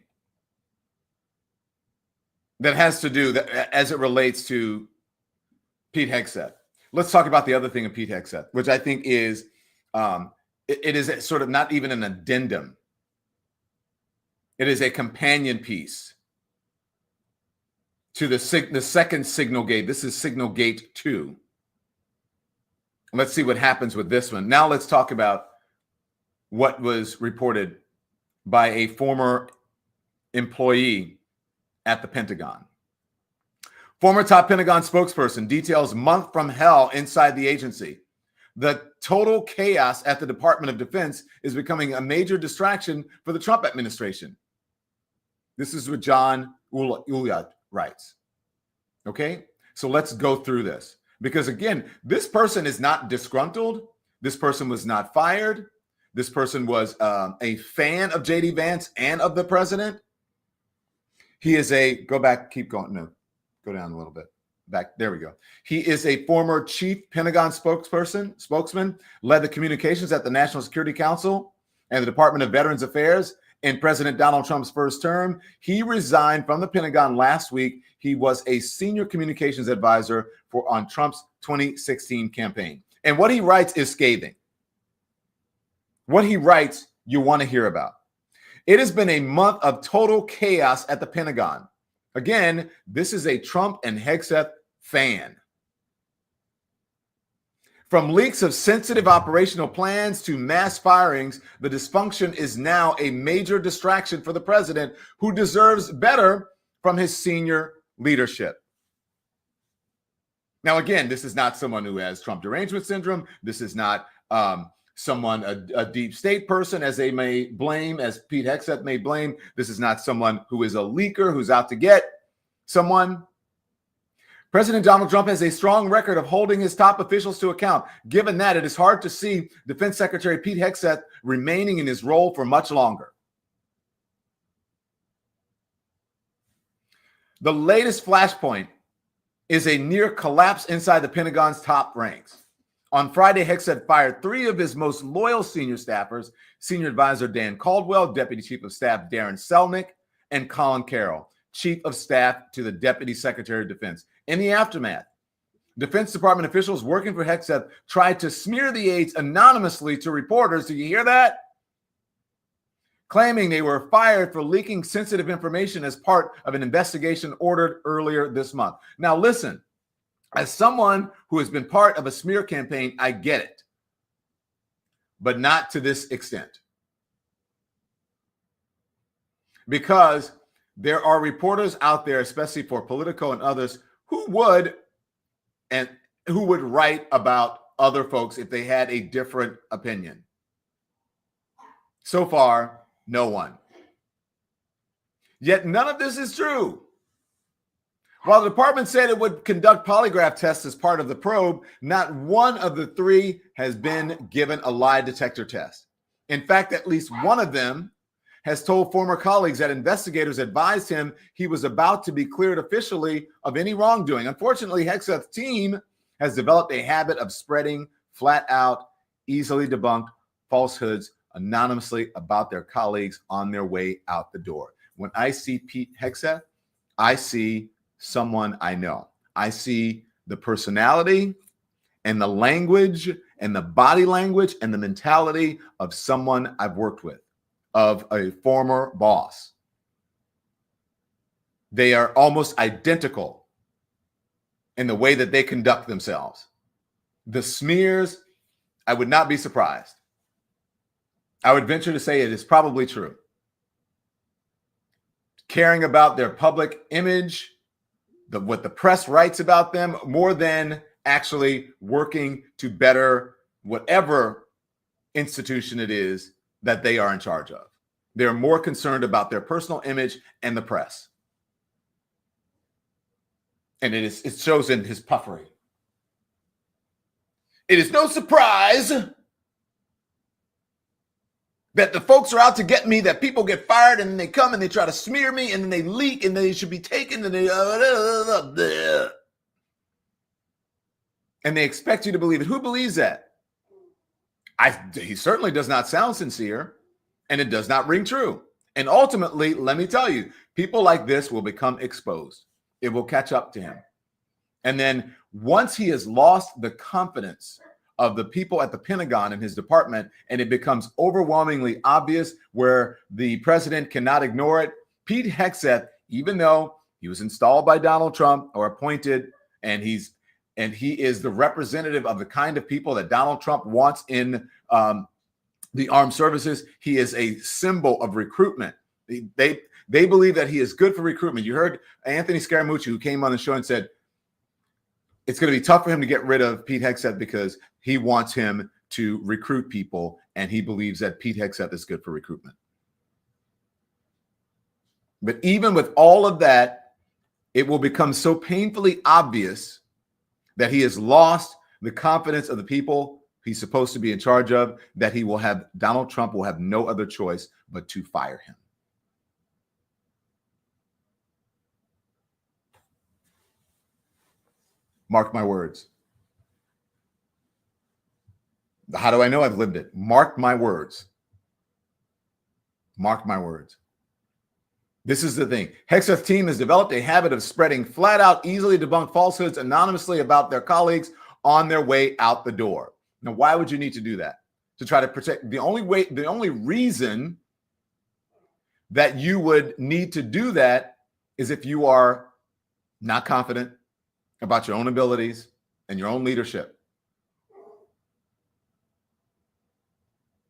that has to do that as it relates to Pete Hegseth. Let's talk about the other thing of Pete Hegseth, which I think is, it is sort of not even an addendum. It is a companion piece to the second signal gate. This is signal gate 2. Let's see what happens with this one. Now let's talk about what was reported by a former employee at the Pentagon. Former top Pentagon spokesperson details month from hell inside the agency. The total chaos at the Department of Defense is becoming a major distraction for the Trump administration. This is what John Ulyat writes. Okay, so let's go through this. Because again, this person is not disgruntled. This person was not fired. This person was a fan of J.D. Vance and of the president. He is go back, keep going. No, go down a little bit. Back, there we go. He is a former chief Pentagon spokesman, led the communications at the National Security Council and the Department of Veterans Affairs in President Donald Trump's first term. He resigned from the Pentagon last week. He was a senior communications advisor on Trump's 2016 campaign. And what he writes is scathing. What he writes, you want to hear about. It has been a month of total chaos at the Pentagon. Again, this is a Trump and Hegseth fan. From leaks of sensitive operational plans to mass firings, the dysfunction is now a major distraction for the president, who deserves better from his senior leadership. Now, again, this is not someone who has Trump derangement syndrome. This is not someone, a deep state person, as they may blame, as Pete Hegseth may blame. This is not someone who is a leaker, who's out to get someone. President Donald Trump has a strong record of holding his top officials to account. Given that, it is hard to see Defense Secretary Pete Hegseth remaining in his role for much longer. The latest flashpoint is a near collapse inside the Pentagon's top ranks. On Friday, Hegseth fired 3 of his most loyal senior staffers, Senior Advisor Dan Caldwell, Deputy Chief of Staff Darren Selnick, and Colin Carroll, Chief of Staff to the Deputy Secretary of Defense. In the aftermath, Defense Department officials working for Hegseth tried to smear the aides anonymously to reporters. Do you hear that? Claiming they were fired for leaking sensitive information as part of an investigation ordered earlier this month. Now, listen, as someone who has been part of a smear campaign, I get it, but not to this extent. Because there are reporters out there, especially for Politico and others, who would write about other folks if they had a different opinion. So far, no one. Yet none of this is true. While the department said it would conduct polygraph tests as part of the probe, not one of the 3 has been given a lie detector test. In fact, at least one of them has told former colleagues that investigators advised him he was about to be cleared officially of any wrongdoing. Unfortunately, Hegseth's team has developed a habit of spreading flat out, easily debunked falsehoods anonymously about their colleagues on their way out the door. When I see Pete Hegseth, I see someone I know. I see the personality and the language and the body language and the mentality of someone I've worked with, of a former boss. They are almost identical in the way that they conduct themselves. The smears, I would not be surprised. I would venture to say it is probably true. Caring about their public image, what the press writes about them, more than actually working to better whatever institution it is that they are in charge of. They're more concerned about their personal image and the press. And it shows in his puffery. It is no surprise that the folks are out to get me, that people get fired and then they come and they try to smear me and then they leak and they should be taken and they expect you to believe it. Who believes that? He certainly does not sound sincere, and it does not ring true. And ultimately, let me tell you, people like this will become exposed. It will catch up to him. And then once he has lost the confidence of the people at the Pentagon and his department, and it becomes overwhelmingly obvious where the president cannot ignore it, Pete Hegseth, even though he was installed by Donald Trump or appointed, and he is the representative of the kind of people that Donald Trump wants in the armed services, he is a symbol of recruitment. They believe that he is good for recruitment. You heard Anthony Scaramucci, who came on the show and said, it's going to be tough for him to get rid of Pete Hegseth because he wants him to recruit people, and he believes that Pete Hegseth is good for recruitment. But even with all of that, it will become so painfully obvious that he has lost the confidence of the people he's supposed to be in charge of, that Donald Trump will have no other choice but to fire him. Mark my words. How do I know? I've lived it. Mark my words. Mark my words. This is the thing. Hegseth team has developed a habit of spreading flat out, easily debunked falsehoods anonymously about their colleagues on their way out the door. Now, why would you need to do that? To try to protect. The only reason that you would need to do that is if you are not confident about your own abilities and your own leadership.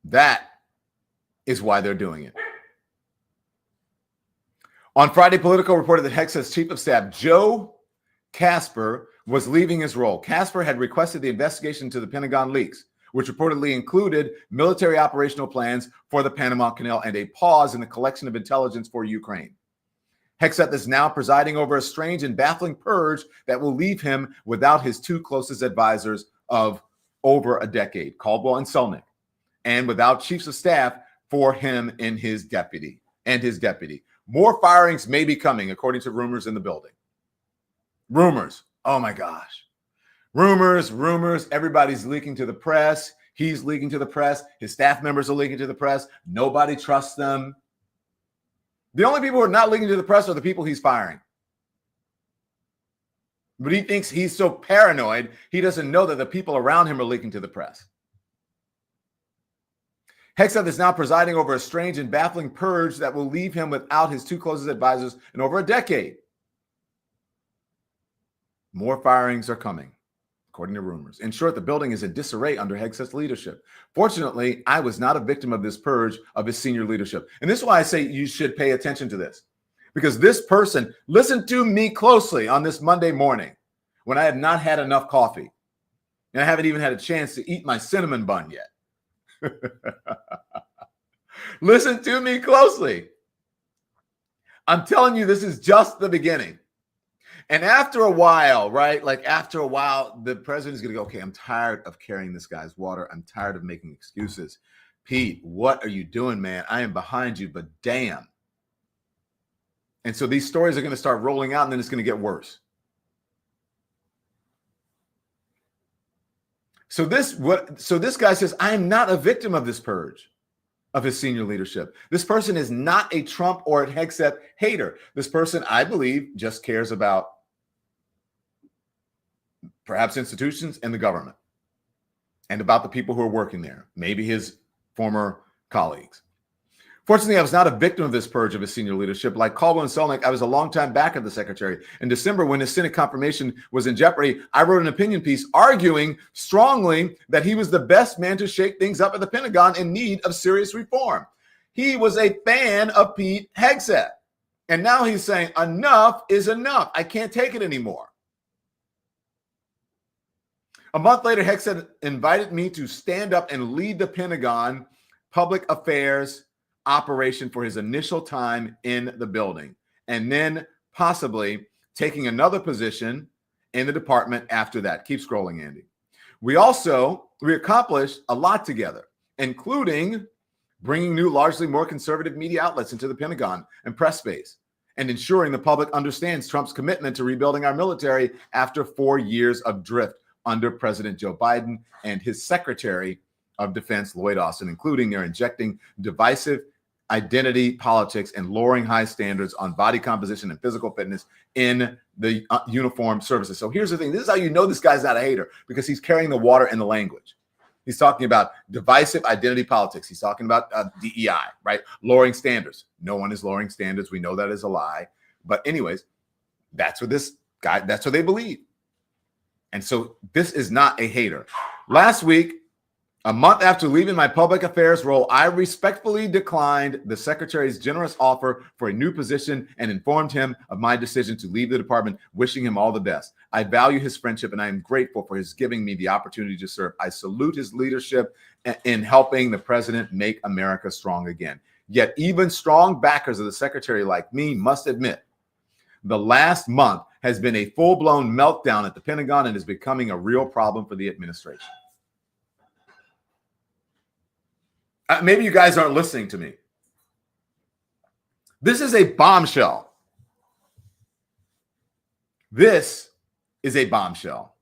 That is why they're doing it. On Friday, Politico reported that Hegseth's chief of staff, Joe Casper, was leaving his role. Casper had requested the investigation into the Pentagon leaks, which reportedly included military operational plans for the Panama Canal and a pause in the collection of intelligence for Ukraine. Hegseth is now presiding over a strange and baffling purge that will leave him without his two closest advisors of over a decade, Caldwell and Selnick, and without chiefs of staff for him and his deputy. More firings may be coming, according to rumors in the building. Rumors. Oh my gosh. Rumors. Everybody's leaking to the press. He's leaking to the press. His staff members are leaking to the press. Nobody trusts them. The only people who are not leaking to the press are the people he's firing. But he thinks he's so paranoid, he doesn't know that the people around him are leaking to the press. Hegseth is now presiding over a strange and baffling purge that will leave him without his two closest advisors in over a decade. More firings are coming, according to rumors. In short, the building is in disarray under Hegseth's leadership. Fortunately, I was not a victim of this purge of his senior leadership. And this is why I say you should pay attention to this. Because this person, listen to me closely on this Monday morning when I have not had enough coffee. And I haven't even had a chance to eat my cinnamon bun yet. Listen to me closely. I'm telling you, this is just the beginning. And after a while, right? Like after a while, the president is going to go, okay, I'm tired of carrying this guy's water. I'm tired of making excuses. Pete, what are you doing, man? I am behind you, but damn. And so these stories are going to start rolling out, and then it's going to get worse. So this guy says, I am not a victim of this purge of his senior leadership. This person is not a Trump or a Hegseth hater. This person, I believe, just cares about perhaps institutions and the government and about the people who are working there, maybe his former colleagues. Fortunately, I was not a victim of this purge of his senior leadership. Like Caldwell and Selnick, I was a longtime backer of the secretary. In December, when his Senate confirmation was in jeopardy, I wrote an opinion piece arguing strongly that he was the best man to shake things up at the Pentagon in need of serious reform. He was a fan of Pete Hegseth. And now he's saying, enough is enough. I can't take it anymore. A month later, Hegseth invited me to stand up and lead the Pentagon public affairs operation for his initial time in the building, and then possibly taking another position in the department after that. Keep scrolling, Andy. We accomplished a lot together, including bringing new, largely more conservative media outlets into the Pentagon and press space, and ensuring the public understands Trump's commitment to rebuilding our military after 4 years of drift under President Joe Biden and his Secretary of Defense, Lloyd Austin, including their injecting divisive identity politics and lowering high standards on body composition and physical fitness in the uniformed services. So here's the thing. This is how you know this guy's not a hater, because he's carrying the water and the language. He's talking about divisive identity politics. He's talking about DEI, right? Lowering standards. No one is lowering standards. We know that is a lie. But anyways, that's what they believe. And so this is not a hater. Last week, a month after leaving my public affairs role, I respectfully declined the secretary's generous offer for a new position and informed him of my decision to leave the department, wishing him all the best. I value his friendship, and I am grateful for his giving me the opportunity to serve. I salute his leadership in helping the president make America strong again. Yet even strong backers of the secretary like me must admit the last month has been a full-blown meltdown at the Pentagon and is becoming a real problem for the administration. Maybe you guys aren't listening to me. This is a bombshell. This is a bombshell.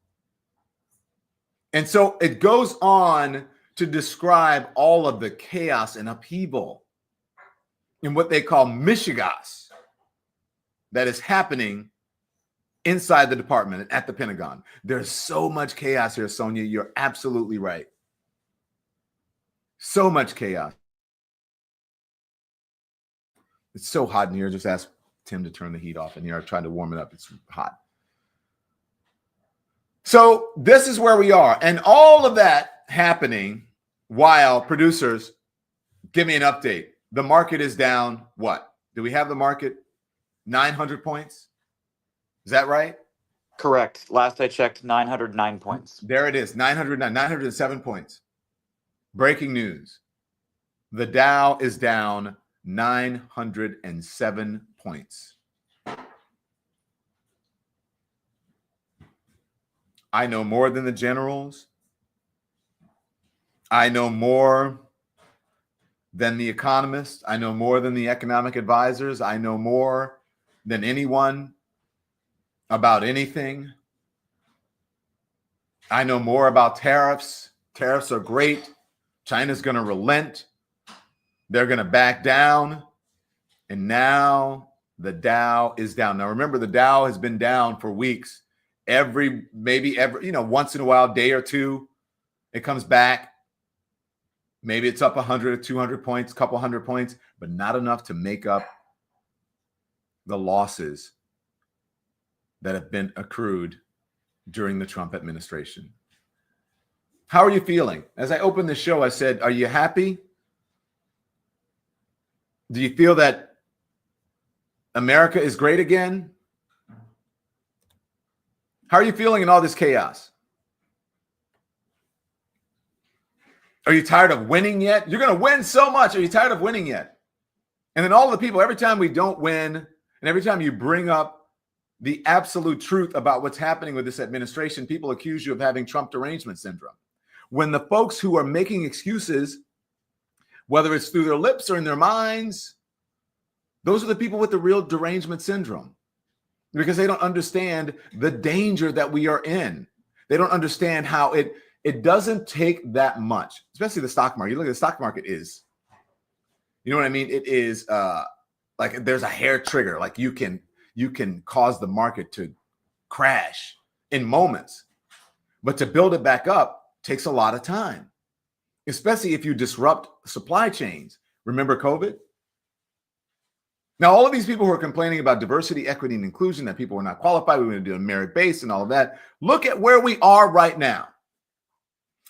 And so it goes on to describe all of the chaos and upheaval in what they call mishigas that is happening inside the department and at the Pentagon. There's so much chaos here, Sonia. You're absolutely right. So much chaos. It's so hot in here. Just ask Tim to turn the heat off in here. I'm trying to warm it up. It's hot. So this is where we are. And all of that happening while producers, give me an update. The market is down what? Do we have the market 900 points? Is that right? Correct. Last I checked, 909 points. There it is, 909, 907 points. Breaking news. The Dow is down 907 points. I know more than the generals. I know more than the economists. I know more than the economic advisors. I know more than anyone about anything. I know more about tariffs. Tariffs are great. China's going to relent. They're going to back down. And now the Dow is down. Now, remember, the Dow has been down for weeks. Maybe every, once in a while, day or two, it comes back. Maybe it's up 100 or 200 points, couple hundred points, but not enough to make up the losses that have been accrued during the Trump administration. How are you feeling? As I opened the show, I said, are you happy? Do you feel that America is great again? How are you feeling in all this chaos? Are you tired of winning yet? You're going to win so much. Are you tired of winning yet? And then all the people, every time we don't win, and every time you bring up the absolute truth about what's happening with this administration, people accuse you of having Trump derangement syndrome. When the folks who are making excuses, whether it's through their lips or in their minds, those are the people with the real derangement syndrome, because they don't understand the danger that we are in. They don't understand how it doesn't take that much, especially the stock market. You look at the stock market is, you know what I mean? It is like there's a hair trigger. Like you can cause the market to crash in moments, but to build it back up takes a lot of time, especially if you disrupt supply chains. Remember COVID? Now, all of these people who are complaining about diversity, equity, and inclusion, that people are not qualified, we're going to do a merit-based and all of that. Look at where we are right now.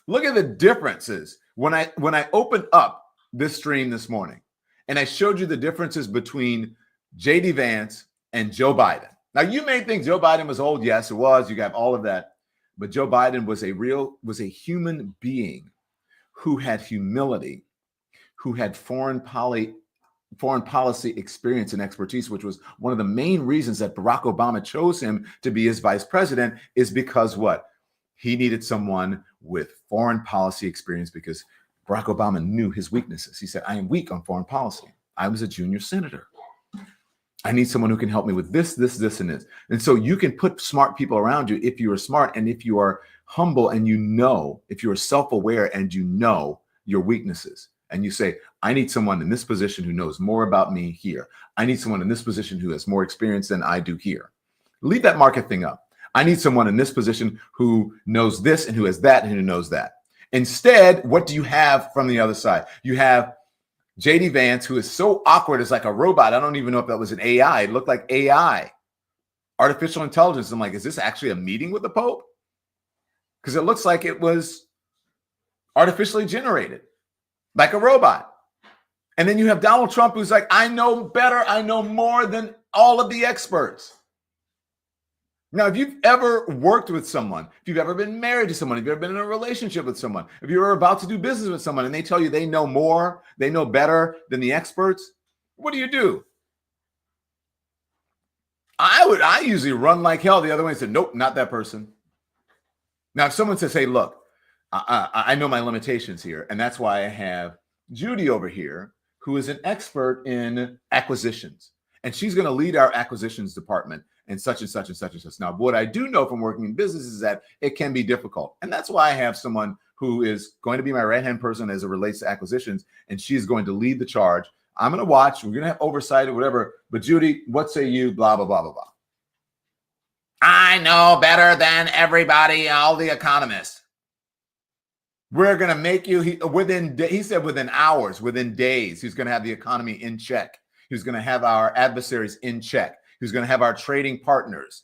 Look at the differences. When I opened up this stream this morning and I showed you the differences between J.D. Vance and Joe Biden. Now, you may think Joe Biden was old. Yes, it was. You got all of that. But Joe Biden was a human being who had humility, who had foreign policy experience and expertise, which was one of the main reasons that Barack Obama chose him to be his vice president, is because what? He needed someone with foreign policy experience, because Barack Obama knew his weaknesses. He said, I am weak on foreign policy. I was a junior senator. I need someone who can help me with this, this, this, and this. And so you can put smart people around you if you are smart and if you are humble and if you are self-aware and you know your weaknesses. And you say, I need someone in this position who knows more about me here. I need someone in this position who has more experience than I do here. Leave that market thing up. I need someone in this position who knows this and who has that and who knows that. Instead, what do you have from the other side? You have J.D. Vance, who is so awkward, it's like a robot. I don't even know if that was an AI. It looked like AI, artificial intelligence. I'm like, is this actually a meeting with the Pope? Because it looks like it was artificially generated, like a robot. And then you have Donald Trump, who's like, I know better. I know more than all of the experts. Now, if you've ever worked with someone, if you've ever been married to someone, if you've ever been in a relationship with someone, if you're about to do business with someone and they tell you they know more, they know better than the experts, what do? I usually run like hell the other way and say, nope, not that person. Now, if someone says, hey, look, I know my limitations here, and that's why I have Judy over here, who is an expert in acquisitions, and she's going to lead our acquisitions department and such and such and such and such. Now, what I do know from working in business is that it can be difficult, and that's why I have someone who is going to be my right-hand person as it relates to acquisitions, and she's going to lead the charge. I'm going to watch. We're going to have oversight or whatever. But Judy, what say you? Blah, blah, blah, blah, blah. I know better than everybody, all the economists. We're going to make you, he said within hours, within days, he's going to have the economy in check. He's going to have our adversaries in check. He's going to have our trading partners,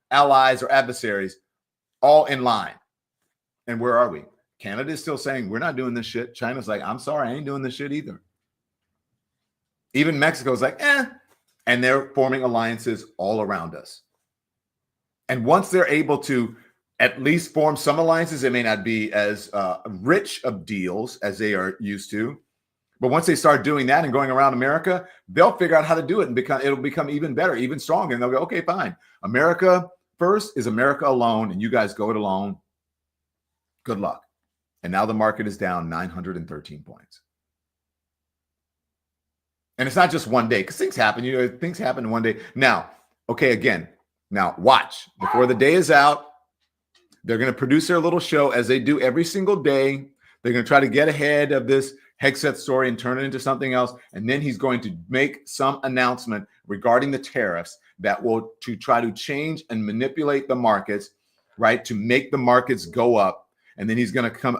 allies or adversaries, all in line. And where are we? Canada is still saying, we're not doing this shit. China's like, I'm sorry, I ain't doing this shit either. Even Mexico's like, and they're forming alliances all around us. And once they're able to at least form some alliances, they may not be as rich of deals as they are used to. But once they start doing that and going around America, they'll figure out how to do it and it'll become even better, even stronger. And they'll go, okay, fine. America first is America alone, and you guys go it alone. Good luck. And now the market is down 913 points. And it's not just one day, because things happen. Things happen in one day. Now, okay, again, now watch. Before the day is out, they're going to produce their little show as they do every single day. They're going to try to get ahead of this Hegseth story and turn it into something else. And then he's going to make some announcement regarding the tariffs that will to try to change and manipulate the markets, right? To make the markets go up. And then he's going to come,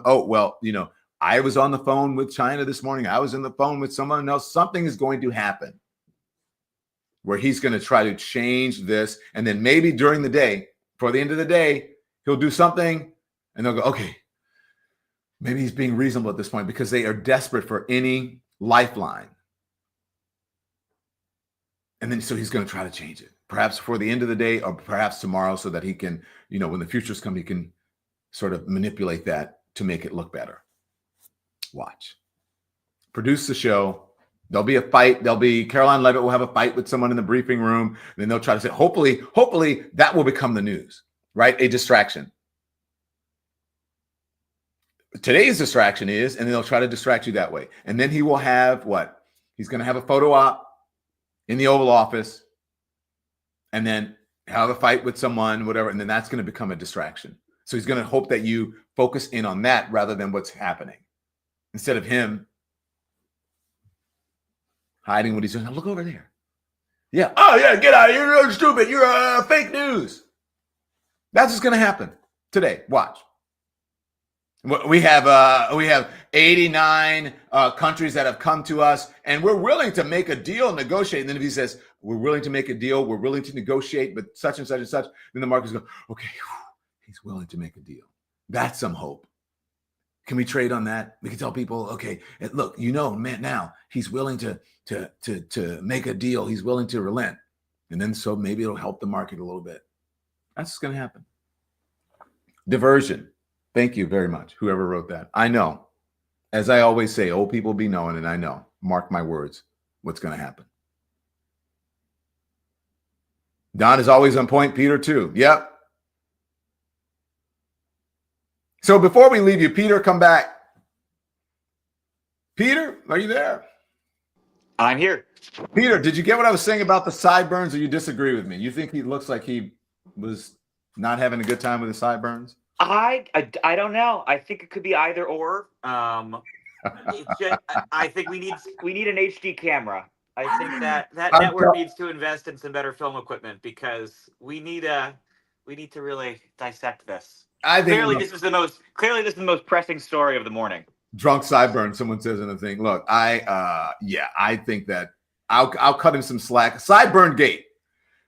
I was on the phone with China this morning. I was on the phone with someone else. Something is going to happen where he's going to try to change this. And then maybe during the day, for the end of the day, he'll do something and they'll go, okay, maybe he's being reasonable at this point because they are desperate for any lifeline. And then so he's going to try to change it, perhaps for the end of the day or perhaps tomorrow so that he can, when the futures come, he can sort of manipulate that to make it look better. Watch. Produce the show. There'll be a fight. Caroline Levitt will have a fight with someone in the briefing room. Then they'll try to say, hopefully that will become the news, right? A distraction. Today's distraction is, and they'll try to distract you that way. And then he will have what? He's going to have a photo op in the Oval Office and then have a fight with someone, whatever. And then that's going to become a distraction. So he's going to hope that you focus in on that rather than what's happening. Instead of him hiding what he's doing. Now look over there. Yeah. Oh, yeah. Get out of here. You're stupid. You're fake news. That's what's going to happen today. Watch. We have 89 countries that have come to us, and we're willing to make a deal, negotiate. And then if he says, we're willing to make a deal, we're willing to negotiate, but such and such and such, then the market's go, okay, he's willing to make a deal. That's some hope. Can we trade on that? We can tell people, okay, look, man, now he's willing to make a deal. He's willing to relent. And then so maybe it'll help the market a little bit. That's what's going to happen. Diversion. Thank you very much, whoever wrote that. I know. As I always say, old people be knowing, and I know. Mark my words, what's going to happen. Don is always on point. Peter, too. Yep. So before we leave you, Peter, come back. Peter, are you there? I'm here. Peter, did you get what I was saying about the sideburns, or you disagree with me? You think he looks like he was not having a good time with the sideburns? I don't know. I think it could be either or. I think we need an HD camera. I think that network needs to invest in some better film equipment because we need to really dissect this. I think clearly this is the most pressing story of the morning. Drunk sideburn, someone says in the thing. Look, I think that I'll cut him some slack. Sideburn gate.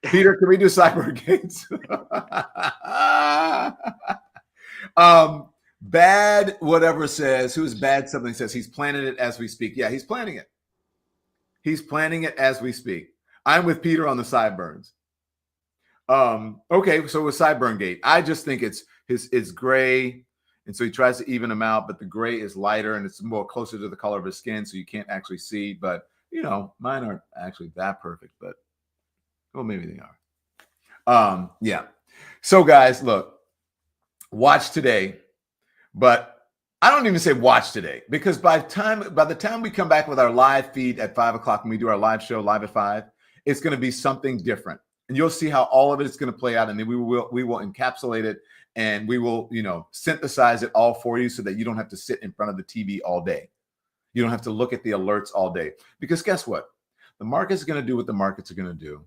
Peter, can we do sideburn gates? Bad whatever says, who's bad something says he's planning it as we speak. Yeah, he's planning it. He's planning it as we speak. I'm with Peter on the sideburns. Okay, so with Sideburn Gate, I just think it's gray, and so he tries to even them out, but the gray is lighter and it's more closer to the color of his skin, so you can't actually see. But mine aren't actually that perfect, but well, maybe they are. Yeah. So guys, look, watch today, but I don't even say watch today, because by the time we come back with our live feed at 5 o'clock when we do our live show live at 5, it's going to be something different, and you'll see how all of it is going to play out, and then we will encapsulate it, and we will synthesize it all for you so that you don't have to sit in front of the TV all day. You don't have to look at the alerts all day, because guess what? The market's going to do what the markets are going to do.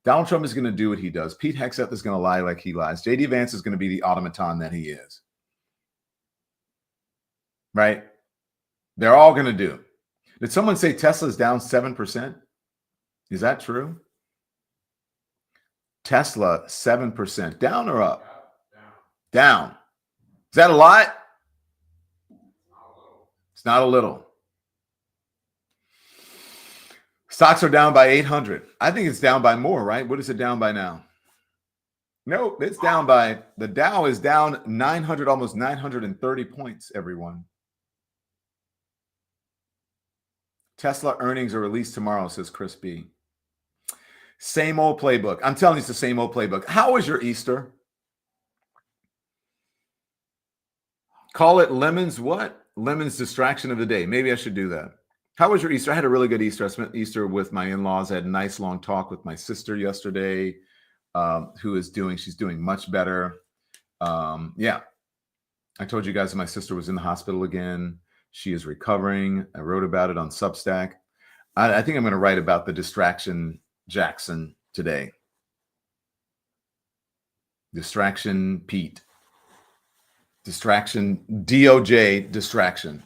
Donald Trump is going to do what he does. Pete Hegseth is going to lie like he lies. J.D. Vance is going to be the automaton that he is. Right? They're all going to do. Did someone say Tesla's down 7%? Is that true? Tesla, 7%. Down or up? Down. Is that a lot? It's not a little. Stocks are down by 800. I think it's down by more, right? What is it down by now? Nope, it's down by, the Dow is down 900, almost 930 points, everyone. Tesla earnings are released tomorrow, says Chris B. Same old playbook. I'm telling you, it's the same old playbook. How was your Easter? Call it Lemon's what? Lemon's distraction of the day. Maybe I should do that. How was your Easter? I had a really good Easter. I spent Easter with my in-laws. I had a nice long talk with my sister yesterday, she's doing much better. Yeah. I told you guys that my sister was in the hospital again. She is recovering. I wrote about it on Substack. I think I'm going to write about the distraction Jackson today. Distraction Pete. Distraction DOJ distraction.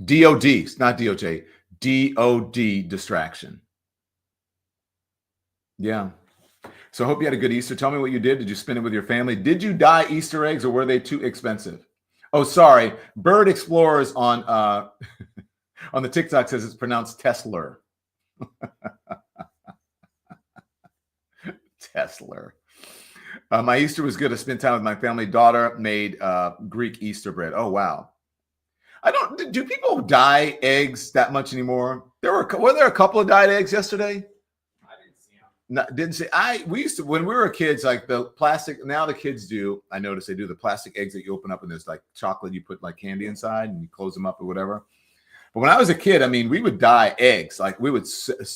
DOD, it's not DOJ. DOD distraction. Yeah. So I hope you had a good Easter. Tell me what you did. Did you spend it with your family? Did you dye Easter eggs or were they too expensive? Oh, sorry. Bird Explorers on on the TikTok says it's pronounced Tesla. Tesla. My Easter was good. I spent time with my family. Daughter made Greek Easter bread. Oh, wow. Do people dye eggs that much anymore? Were there a couple of dyed eggs yesterday? Didn't see. We used to, when we were kids, like the plastic. Now the kids do. I noticed they do the plastic eggs that you open up and there's like chocolate. You put like candy inside and you close them up or whatever. But when I was a kid, I mean, we would dye eggs. Like we would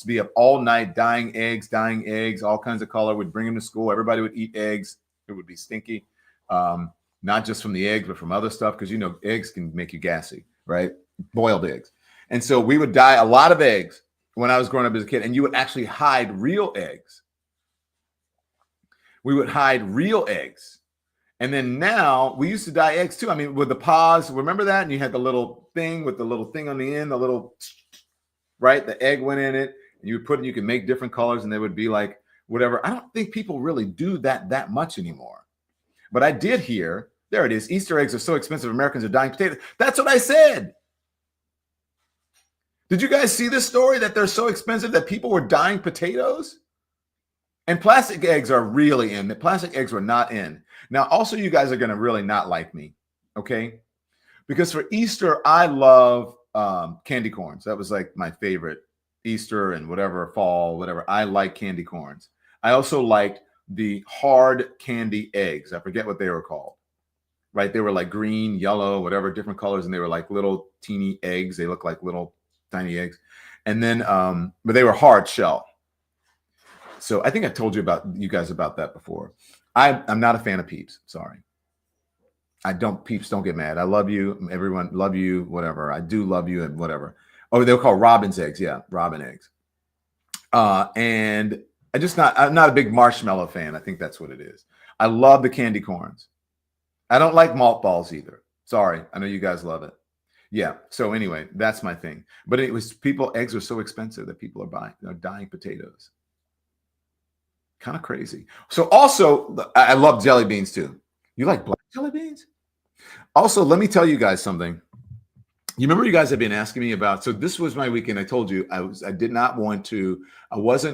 be up all night dyeing eggs, all kinds of color. We'd bring them to school. Everybody would eat eggs. It would be stinky, not just from the eggs, but from other stuff because eggs can make you gassy, right? Boiled eggs, and so we would dye a lot of eggs when I was growing up as a kid, and you would actually hide real eggs. We would hide real eggs. And then now we used to dye eggs too. I mean, with the paws, remember that? And you had the little thing with the little thing on the end, right? The egg went in it and you would put it, you can make different colors and they would be like whatever. I don't think people really do that much anymore. But I did hear, there it is. Easter eggs are so expensive. Americans are dying potatoes. That's what I said. Did you guys see this story that they're so expensive that people were dying potatoes? And plastic eggs are really in. The plastic eggs were not in. Now, also, you guys are going to really not like me, okay? Because for Easter, I love candy corns. That was like my favorite Easter and whatever, fall, whatever. I like candy corns. I also liked the hard candy eggs. I forget what they were called, right? They were like green, yellow, whatever, different colors. And they were like little teeny eggs. They look like little tiny eggs. And then, but they were hard shell. So I think I told you guys about that before. I'm not a fan of Peeps. Sorry. Peeps don't get mad. I love you. Everyone love you, whatever. I do love you and whatever. Oh, they were called Robin's eggs. Yeah. Robin eggs. And I'm not a big marshmallow fan. I think that's what it is. I love the candy corns. I don't like malt balls either. Sorry. I know you guys love it. Yeah. So anyway, that's my thing. But it was eggs are so expensive that people are dying potatoes. Kind of crazy. So also, I love jelly beans too. You like black jelly beans? Also, let me tell you guys something. You remember you guys have been asking me about, so this was my weekend. I told you I wasn't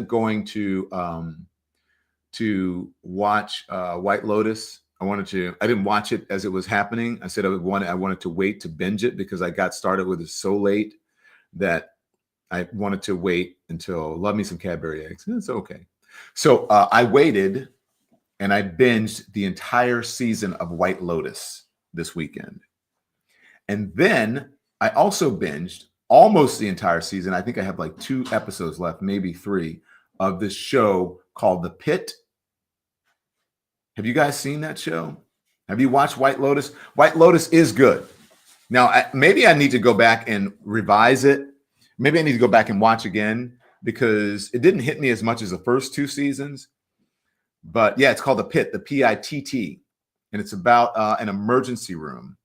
going to to watch White Lotus. I didn't watch it as it was happening. I said I wanted to wait to binge it because I got started with it so late that I wanted to wait until Love Me Some Cadbury Eggs. It's okay. So I waited and I binged the entire season of White Lotus this weekend. And then I also binged almost the entire season. I think I have like 2 episodes left, maybe 3, of this show called The Pit. Have you guys seen that show? Have you watched White Lotus? White Lotus is good. Now, maybe I need to go back and revise it. Maybe I need to go back and watch again because it didn't hit me as much as the first 2 seasons. But yeah, it's called The Pit, the P-I-T-T. And it's about an emergency room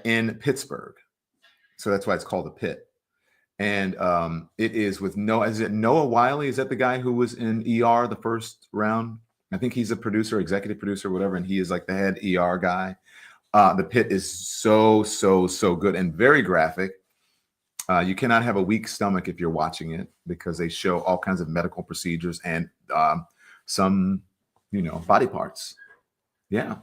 in Pittsburgh. So that's why it's called The Pit. And it is with Noah Wiley? Is that the guy who was in ER the first round? I think he's a producer, executive producer, whatever. And he is like the head ER guy. The Pit is so good and very graphic. You cannot have a weak stomach if you're watching it because they show all kinds of medical procedures and some, body parts. Yeah.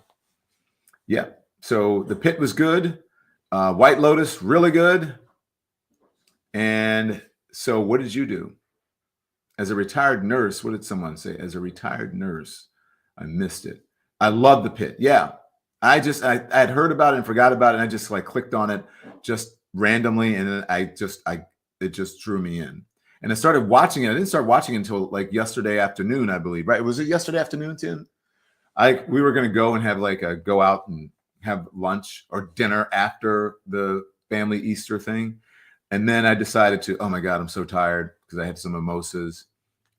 So The Pit was good. White Lotus, really good. And so what did you do? As a retired nurse, what did someone say? As a retired nurse, I missed it. I love The Pit. Yeah. I had heard about it and forgot about it. And I just clicked on it just randomly. And then it just drew me in. And I started watching it. I didn't start watching it until yesterday afternoon, I believe, right? Was it yesterday afternoon, Tim? We were going to go and have go out and have lunch or dinner after the family Easter thing. And then I decided to, oh my God, I'm so tired because I had some mimosas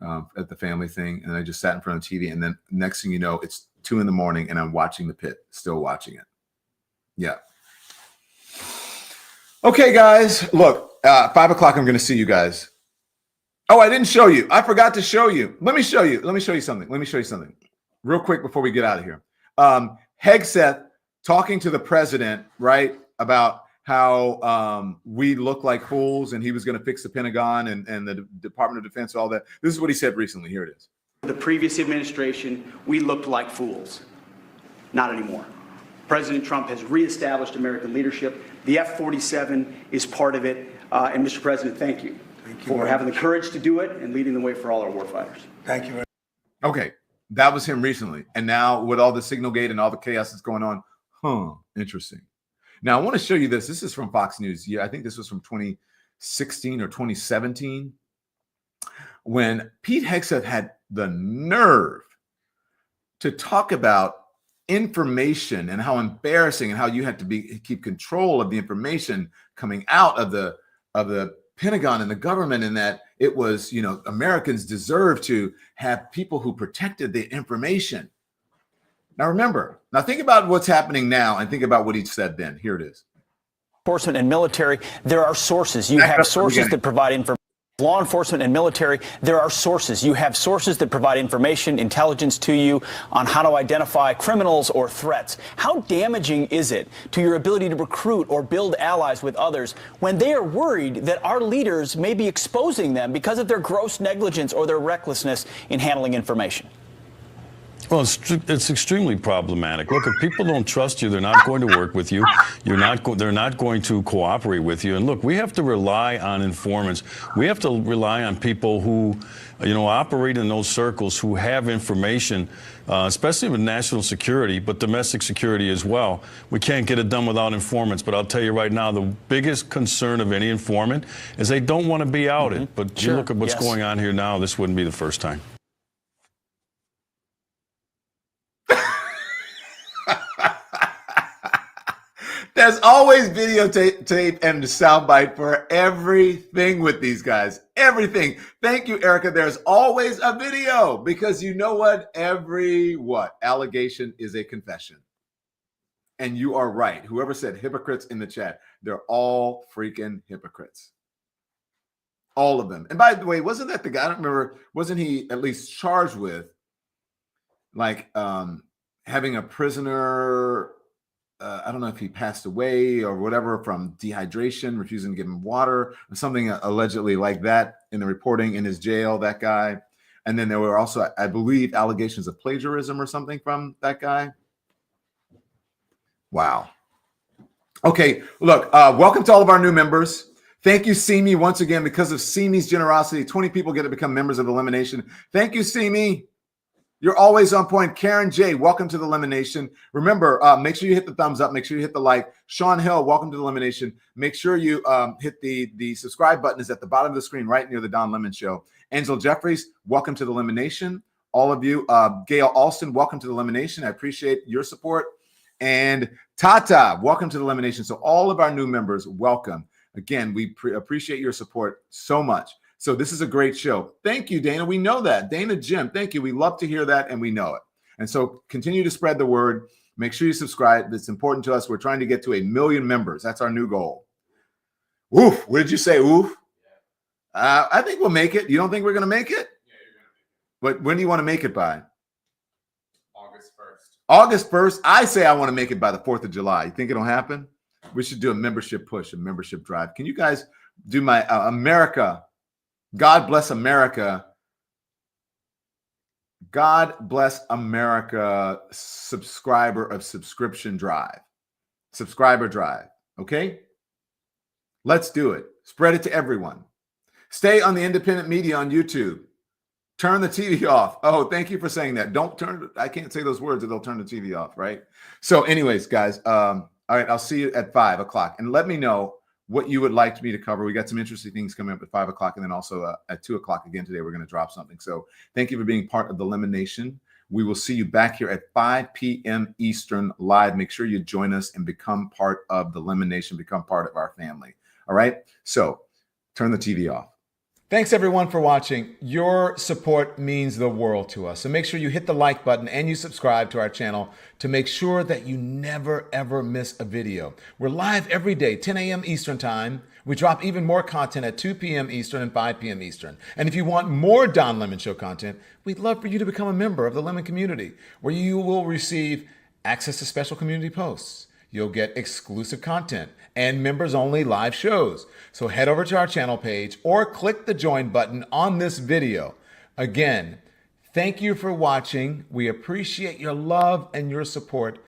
at the family thing. And I just sat in front of the TV. And then next thing you know, it's 2 a.m. and I'm watching The Pit, still watching it. Yeah. Okay, guys, look, 5 o'clock, I'm going to see you guys. Oh, I didn't show you. I forgot to show you. Let me show you something real quick before we get out of here. Hegseth talking to the president, right, about how we look like fools and he was going to fix the Pentagon and the Department of Defense, all that. This is what he said recently. Here it is. The previous administration, we looked like fools. Not anymore. President Trump has reestablished American leadership. The F-47 is part of it. And Mr. President, thank you for having the courage to do it and leading the way for all our warfighters. Thank you very much. Okay, that was him recently. And now with all the Signalgate and all the chaos that's going on, interesting. Now, I want to show you this. This is from Fox News. Yeah, I think this was from 2016 or 2017 when Pete Hegseth had the nerve to talk about information and how embarrassing and how you had to keep control of the information coming out of the Pentagon and the government, and that it was, Americans deserve to have people who protected the information. Now, remember, think about what's happening now and think about what he said then. Here it is. Enforcement and military, there are sources. You have sources that provide information. Law enforcement and military, there are sources. You have sources that provide information, intelligence to you on how to identify criminals or threats. How damaging is it to your ability to recruit or build allies with others when they are worried that our leaders may be exposing them because of their gross negligence or their recklessness in handling information? Well, it's extremely problematic. Look, if people don't trust you, they're not going to work with you. They're not going to cooperate with you. And look, we have to rely on informants. We have to rely on people who, operate in those circles, who have information, especially with national security, but domestic security as well. We can't get it done without informants. But I'll tell you right now, the biggest concern of any informant is they don't want to be outed. But you look at what's going on here now, this wouldn't be the first time. There's always videotape and the soundbite for everything with these guys. Everything. Thank you, Erica. There's always a video because you know what? Every allegation is a confession. And you are right. Whoever said hypocrites in the chat, they're all freaking hypocrites. All of them. And by the way, wasn't that the guy? I don't remember. Wasn't he at least charged with having a prisoner? I don't know if he passed away or whatever from dehydration, refusing to give him water or something allegedly like that in the reporting in his jail, that guy. And then there were also, I believe, allegations of plagiarism or something from that guy. Wow. Okay, look, welcome to all of our new members. Thank you, Simi, once again. Because of Simi's generosity, 20 people get to become members of the Elimination. Thank you, Simi. You're always on point. Karen J, welcome to the Elimination. Remember, make sure you hit the thumbs up. Make sure you hit the like. Sean Hill, welcome to the Elimination. Make sure you hit the subscribe button is at the bottom of the screen right near the Don Lemon Show. Angel Jeffries, welcome to the Elimination. All of you. Gail Alston, welcome to the Elimination. I appreciate your support. And Tata, welcome to the Elimination. So all of our new members, welcome. Again, we appreciate your support so much. So this is a great show. Thank you, Dana. We know that. Dana, Jim, thank you. We love to hear that, and we know it. And so continue to spread the word. Make sure you subscribe. It's important to us. We're trying to get to 1 million members. That's our new goal. Oof. What did you say? Oof. I think we'll make it. You don't think we're going to make it? Yeah, you're going to make it. But when do you want to make it by? August 1st. August 1st. I say I want to make it by the 4th of July. You think it'll happen? We should do a membership push, a membership drive. Can you guys do my America? God bless America. God bless America subscriber of subscription drive. Subscriber drive. Okay? Let's do it. Spread it to everyone. Stay on the independent media on YouTube. Turn the TV off. Oh, thank you for saying that. Don't turn it. I can't say those words or they'll turn the TV off, right? So anyways, guys, all right, I'll see you at 5 o'clock. And let me know what you would like me to cover. We got some interesting things coming up at 5 o'clock, and then also at 2 o'clock again today, we're going to drop something. So thank you for being part of the Elimination. We will see you back here at 5 p.m. Eastern live. Make sure you join us and become part of the Elimination, become part of our family. All right? So turn the TV off. Thanks, everyone, for watching. Your support means the world to us. So make sure you hit the like button and you subscribe to our channel to make sure that you never, ever miss a video. We're live every day, 10 a.m. Eastern Time. We drop even more content at 2 p.m. Eastern and 5 p.m. Eastern. And if you want more Don Lemon Show content, we'd love for you to become a member of the Lemon community, where you will receive access to special community posts. You'll get exclusive content and members-only live shows. So head over to our channel page or click the join button on this video. Again, thank you for watching. We appreciate your love and your support.